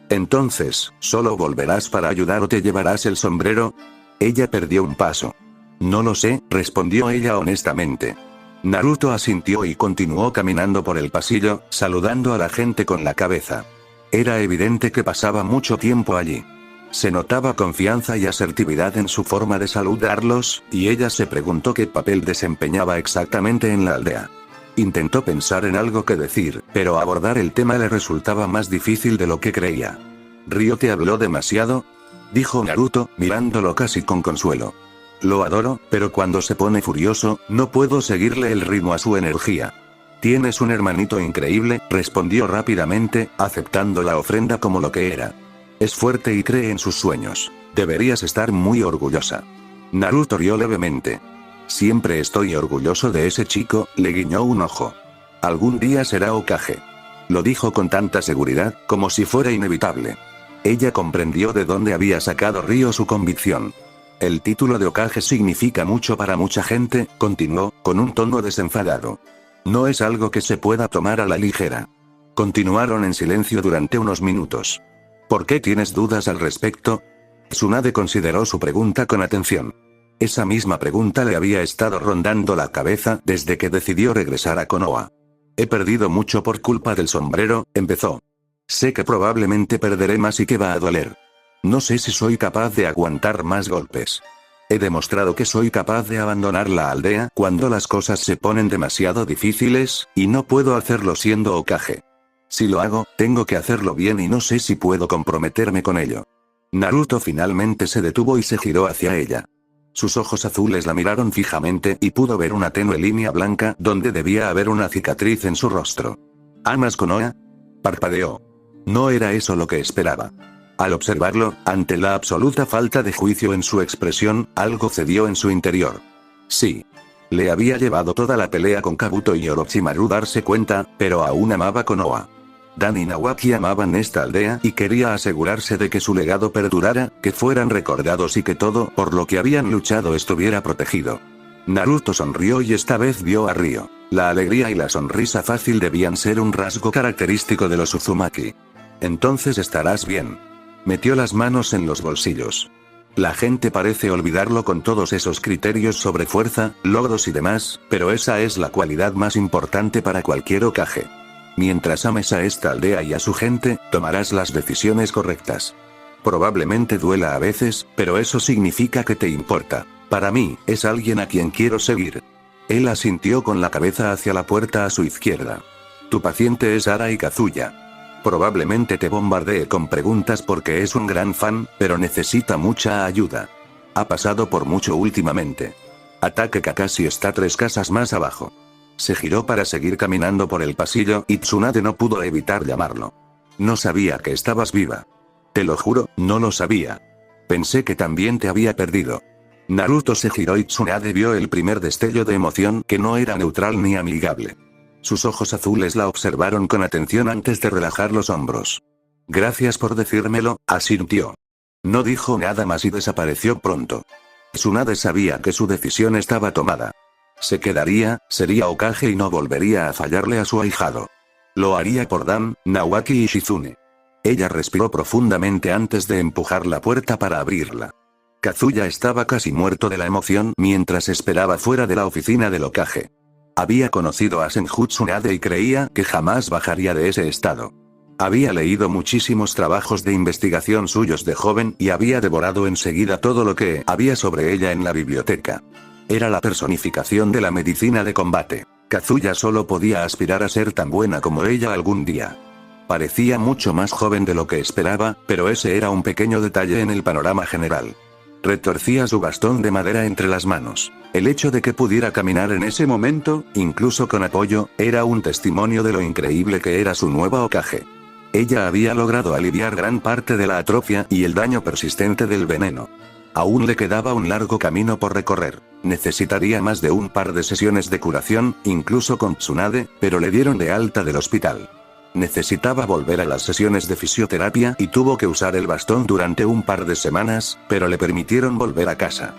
Entonces, ¿solo volverás para ayudar o te llevarás el sombrero? Ella perdió un paso. No lo sé, respondió ella honestamente. Naruto asintió y continuó caminando por el pasillo, saludando a la gente con la cabeza. Era evidente que pasaba mucho tiempo allí. Se notaba confianza y asertividad en su forma de saludarlos, y ella se preguntó qué papel desempeñaba exactamente en la aldea. Intentó pensar en algo que decir, pero abordar el tema le resultaba más difícil de lo que creía. «¿Ryo te habló demasiado?», dijo Naruto, mirándolo casi con consuelo. «Lo adoro, pero cuando se pone furioso, no puedo seguirle el ritmo a su energía». «Tienes un hermanito increíble», respondió rápidamente, aceptando la ofrenda como lo que era. «Es fuerte y cree en sus sueños. Deberías estar muy orgullosa». Naruto rió levemente. «Siempre estoy orgulloso de ese chico», le guiñó un ojo. «Algún día será Hokage». Lo dijo con tanta seguridad, como si fuera inevitable. Ella comprendió de dónde había sacado Ryo su convicción. «El título de Hokage significa mucho para mucha gente», continuó, con un tono desenfadado. «No es algo que se pueda tomar a la ligera». Continuaron en silencio durante unos minutos. «¿Por qué tienes dudas al respecto?». Tsunade consideró su pregunta con atención. Esa misma pregunta le había estado rondando la cabeza desde que decidió regresar a Konoha. He perdido mucho por culpa del sombrero, empezó. Sé que probablemente perderé más y que va a doler. No sé si soy capaz de aguantar más golpes. He demostrado que soy capaz de abandonar la aldea cuando las cosas se ponen demasiado difíciles, y no puedo hacerlo siendo Hokage. Si lo hago, tengo que hacerlo bien y no sé si puedo comprometerme con ello. Naruto finalmente se detuvo y se giró hacia ella. Sus ojos azules la miraron fijamente y pudo ver una tenue línea blanca donde debía haber una cicatriz en su rostro. ¿Amas Konoha? Parpadeó. No era eso lo que esperaba. Al observarlo, ante la absoluta falta de juicio en su expresión, algo cedió en su interior. Sí. Le había llevado toda la pelea con Kabuto y Orochimaru darse cuenta, pero aún amaba Konoha. Dan y Nawaki amaban esta aldea y quería asegurarse de que su legado perdurara, que fueran recordados y que todo por lo que habían luchado estuviera protegido. Naruto sonrió y esta vez vio a Ryo. La alegría y la sonrisa fácil debían ser un rasgo característico de los Uzumaki. Entonces estarás bien. Metió las manos en los bolsillos. La gente parece olvidarlo con todos esos criterios sobre fuerza, logros y demás, pero esa es la cualidad más importante para cualquier Hokage. Mientras ames a esta aldea y a su gente, tomarás las decisiones correctas. Probablemente duela a veces, pero eso significa que te importa. Para mí, es alguien a quien quiero seguir. Él asintió con la cabeza hacia la puerta a su izquierda. Tu paciente es Arai Kazuya. Probablemente te bombardee con preguntas porque es un gran fan, pero necesita mucha ayuda. Ha pasado por mucho últimamente. Ataque Kakashi está 3 casas más abajo. Se giró para seguir caminando por el pasillo y Tsunade no pudo evitar llamarlo. No sabía que estabas viva. Te lo juro, no lo sabía. Pensé que también te había perdido. Naruto se giró y Tsunade vio el primer destello de emoción que no era neutral ni amigable. Sus ojos azules la observaron con atención antes de relajar los hombros. Gracias por decírmelo, asintió. No dijo nada más y desapareció pronto. Tsunade sabía que su decisión estaba tomada. Se quedaría, sería Hokage y no volvería a fallarle a su ahijado. Lo haría por Dan, Nawaki y Shizune. Ella respiró profundamente antes de empujar la puerta para abrirla. Kazuya estaba casi muerto de la emoción mientras esperaba fuera de la oficina del Hokage. Había conocido a Senju Tsunade y creía que jamás bajaría de ese estado. Había leído muchísimos trabajos de investigación suyos de joven y había devorado enseguida todo lo que había sobre ella en la biblioteca. Era la personificación de la medicina de combate. Kazuya solo podía aspirar a ser tan buena como ella algún día. Parecía mucho más joven de lo que esperaba, pero ese era un pequeño detalle en el panorama general. Retorcía su bastón de madera entre las manos. El hecho de que pudiera caminar en ese momento, incluso con apoyo, era un testimonio de lo increíble que era su nueva Hokage. Ella había logrado aliviar gran parte de la atrofia y el daño persistente del veneno. Aún le quedaba un largo camino por recorrer. Necesitaría más de un par de sesiones de curación, incluso con Tsunade, pero le dieron de alta del hospital. Necesitaba volver a las sesiones de fisioterapia y tuvo que usar el bastón durante un par de semanas, pero le permitieron volver a casa.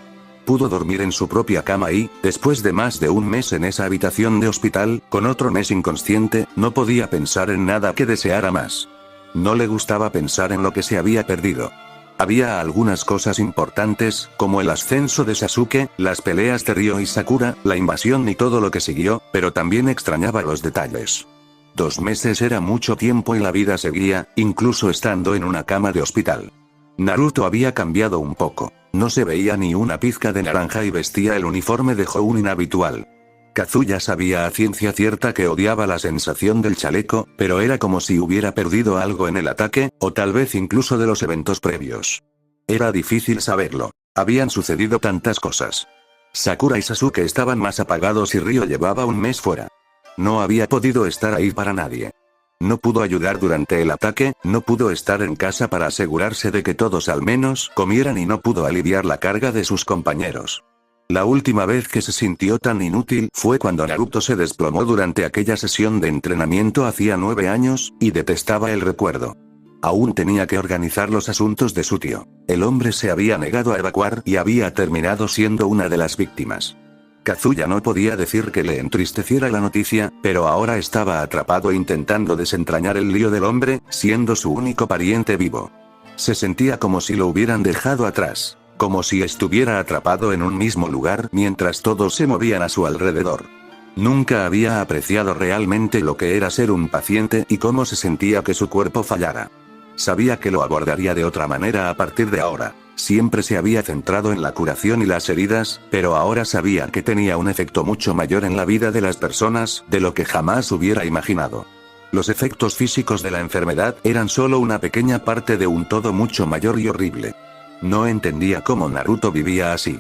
Pudo dormir en su propia cama y, después de más de un mes en esa habitación de hospital, con otro mes inconsciente, no podía pensar en nada que deseara más. No le gustaba pensar en lo que se había perdido. Había algunas cosas importantes, como el ascenso de Sasuke, las peleas de Ryo y Sakura, la invasión y todo lo que siguió, pero también extrañaba los detalles. 2 meses era mucho tiempo y la vida seguía, incluso estando en una cama de hospital. Naruto había cambiado un poco. No se veía ni una pizca de naranja y vestía el uniforme de Jounin habitual. Kazuya sabía a ciencia cierta que odiaba la sensación del chaleco, pero era como si hubiera perdido algo en el ataque, o tal vez incluso de los eventos previos. Era difícil saberlo. Habían sucedido tantas cosas. Sakura y Sasuke estaban más apagados y Ryo llevaba un mes fuera. No había podido estar ahí para nadie. No pudo ayudar durante el ataque, no pudo estar en casa para asegurarse de que todos al menos comieran y no pudo aliviar la carga de sus compañeros. La última vez que se sintió tan inútil fue cuando Naruto se desplomó durante aquella sesión de entrenamiento hacía 9 años, y detestaba el recuerdo. Aún tenía que organizar los asuntos de su tío. El hombre se había negado a evacuar y había terminado siendo una de las víctimas. Kazuya no podía decir que le entristeciera la noticia, pero ahora estaba atrapado intentando desentrañar el lío del hombre, siendo su único pariente vivo. Se sentía como si lo hubieran dejado atrás, como si estuviera atrapado en un mismo lugar mientras todos se movían a su alrededor. Nunca había apreciado realmente lo que era ser un paciente y cómo se sentía que su cuerpo fallara. Sabía que lo abordaría de otra manera a partir de ahora. Siempre se había centrado en la curación y las heridas, pero ahora sabía que tenía un efecto mucho mayor en la vida de las personas, de lo que jamás hubiera imaginado. Los efectos físicos de la enfermedad eran solo una pequeña parte de un todo mucho mayor y horrible. No entendía cómo Naruto vivía así.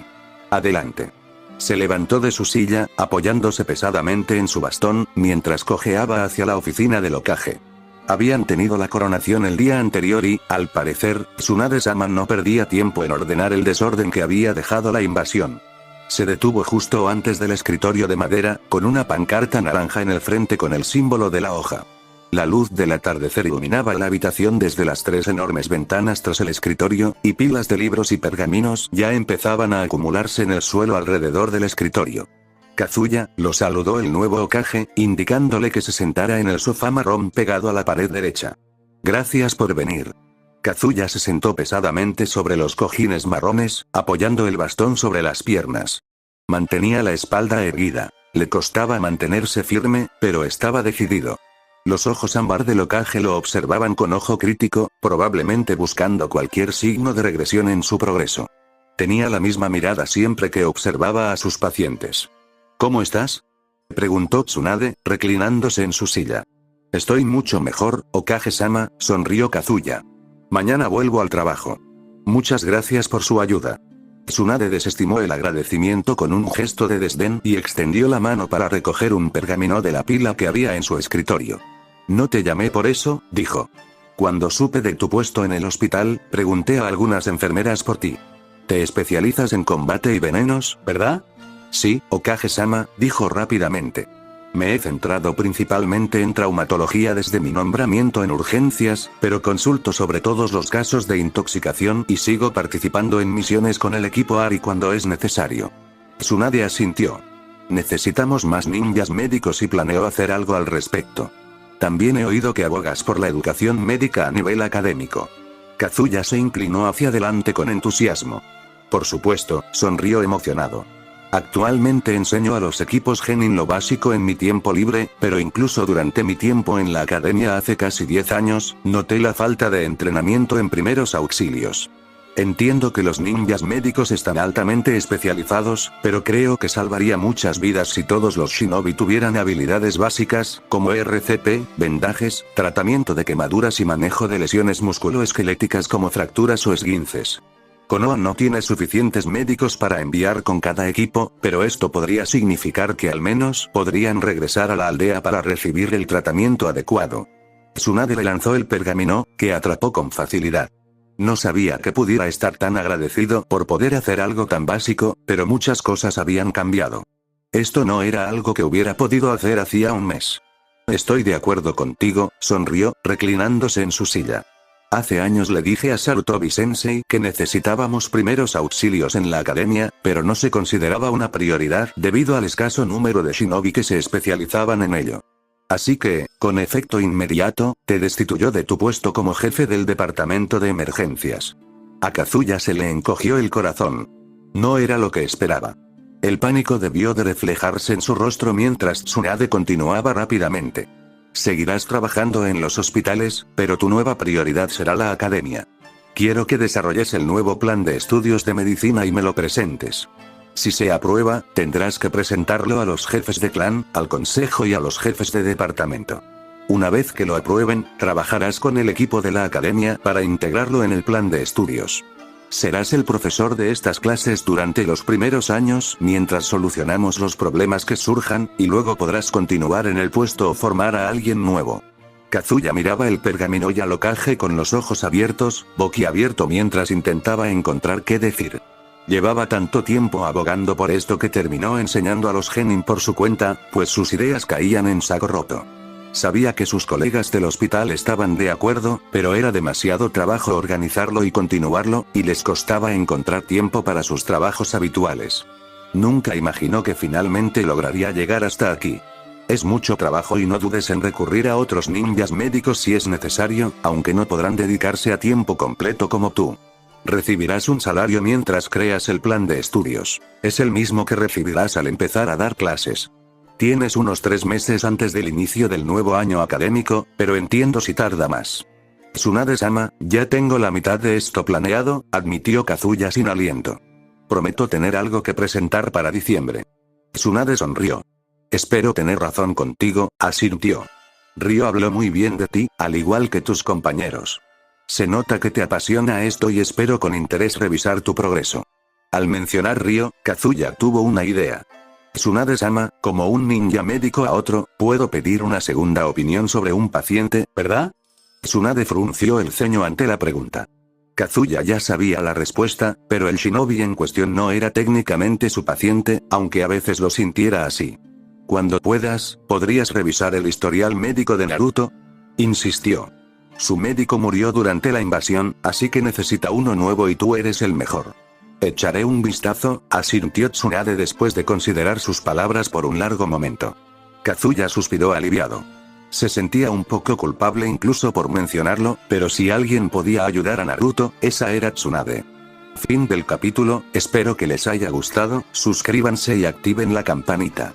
Adelante. Se levantó de su silla, apoyándose pesadamente en su bastón, mientras cojeaba hacia la oficina del Hokage. Habían tenido la coronación el día anterior y, al parecer, Tsunade-sama no perdía tiempo en ordenar el desorden que había dejado la invasión. Se detuvo justo antes del escritorio de madera, con una pancarta naranja en el frente con el símbolo de la hoja. La luz del atardecer iluminaba la habitación desde las 3 enormes ventanas tras el escritorio, y pilas de libros y pergaminos ya empezaban a acumularse en el suelo alrededor del escritorio. Kazuya lo saludó el nuevo Hokage, indicándole que se sentara en el sofá marrón pegado a la pared derecha. Gracias por venir. Kazuya se sentó pesadamente sobre los cojines marrones, apoyando el bastón sobre las piernas. Mantenía la espalda erguida. Le costaba mantenerse firme, pero estaba decidido. Los ojos ámbar del Hokage lo observaban con ojo crítico, probablemente buscando cualquier signo de regresión en su progreso. Tenía la misma mirada siempre que observaba a sus pacientes. ¿Cómo estás?, preguntó Tsunade, reclinándose en su silla. Estoy mucho mejor, Hokage-sama, sonrió Kazuya. Mañana vuelvo al trabajo. Muchas gracias por su ayuda. Tsunade desestimó el agradecimiento con un gesto de desdén y extendió la mano para recoger un pergamino de la pila que había en su escritorio. No te llamé por eso, dijo. Cuando supe de tu puesto en el hospital, pregunté a algunas enfermeras por ti. Te especializas en combate y venenos, ¿verdad? Sí, Hokage-sama, dijo rápidamente. Me he centrado principalmente en traumatología desde mi nombramiento en urgencias, pero consulto sobre todos los casos de intoxicación y sigo participando en misiones con el equipo ARI cuando es necesario. Tsunade asintió. Necesitamos más ninjas médicos y planeo hacer algo al respecto. También he oído que abogas por la educación médica a nivel académico. Kazuya se inclinó hacia adelante con entusiasmo. Por supuesto, sonrió emocionado. Actualmente enseño a los equipos Genin lo básico en mi tiempo libre, pero incluso durante mi tiempo en la academia hace casi 10 años, noté la falta de entrenamiento en primeros auxilios. Entiendo que los ninjas médicos están altamente especializados, pero creo que salvaría muchas vidas si todos los shinobi tuvieran habilidades básicas, como RCP, vendajes, tratamiento de quemaduras y manejo de lesiones musculoesqueléticas como fracturas o esguinces. Konoha no tiene suficientes médicos para enviar con cada equipo, pero esto podría significar que al menos podrían regresar a la aldea para recibir el tratamiento adecuado. Tsunade le lanzó el pergamino, que atrapó con facilidad. No sabía que pudiera estar tan agradecido por poder hacer algo tan básico, pero muchas cosas habían cambiado. Esto no era algo que hubiera podido hacer hacía un mes. Estoy de acuerdo contigo, sonrió, reclinándose en su silla. Hace años le dije a Sarutobi-sensei que necesitábamos primeros auxilios en la academia, pero no se consideraba una prioridad debido al escaso número de shinobi que se especializaban en ello. Así que, con efecto inmediato, te destituyó de tu puesto como jefe del departamento de emergencias. A Kazuya se le encogió el corazón. No era lo que esperaba. El pánico debió de reflejarse en su rostro mientras Tsunade continuaba rápidamente. Seguirás trabajando en los hospitales, pero tu nueva prioridad será la academia. Quiero que desarrolles el nuevo plan de estudios de medicina y me lo presentes. Si se aprueba, tendrás que presentarlo a los jefes de clan, al consejo y a los jefes de departamento. Una vez que lo aprueben, trabajarás con el equipo de la academia para integrarlo en el plan de estudios. Serás el profesor de estas clases durante los primeros años mientras solucionamos los problemas que surjan, y luego podrás continuar en el puesto o formar a alguien nuevo. Kazuya miraba el pergamino y al Hokage con los ojos abiertos, boquiabierto mientras intentaba encontrar qué decir. Llevaba tanto tiempo abogando por esto que terminó enseñando a los genin por su cuenta, pues sus ideas caían en saco roto. Sabía que sus colegas del hospital estaban de acuerdo, pero era demasiado trabajo organizarlo y continuarlo, y les costaba encontrar tiempo para sus trabajos habituales. Nunca imaginó que finalmente lograría llegar hasta aquí. Es mucho trabajo y no dudes en recurrir a otros ninjas médicos si es necesario, aunque no podrán dedicarse a tiempo completo como tú. Recibirás un salario mientras creas el plan de estudios. Es el mismo que recibirás al empezar a dar clases. Tienes unos 3 meses antes del inicio del nuevo año académico, pero entiendo si tarda más. Tsunade-sama, ya tengo la mitad de esto planeado, admitió Kazuya sin aliento. Prometo tener algo que presentar para diciembre. Tsunade sonrió. Espero tener razón contigo, asintió. Ryo habló muy bien de ti, al igual que tus compañeros. Se nota que te apasiona esto y espero con interés revisar tu progreso. Al mencionar Ryo, Kazuya tuvo una idea. Tsunade-sama, como un ninja médico a otro, puedo pedir una segunda opinión sobre un paciente, ¿verdad? Tsunade frunció el ceño ante la pregunta. Kazuya ya sabía la respuesta, pero el shinobi en cuestión no era técnicamente su paciente, aunque a veces lo sintiera así. Cuando puedas, ¿podrías revisar el historial médico de Naruto? Insistió. Su médico murió durante la invasión, así que necesita uno nuevo y tú eres el mejor. Echaré un vistazo, asintió Tsunade después de considerar sus palabras por un largo momento. Kazuya suspiró aliviado. Se sentía un poco culpable incluso por mencionarlo, pero si alguien podía ayudar a Naruto, esa era Tsunade. Fin del capítulo, espero que les haya gustado, suscríbanse y activen la campanita.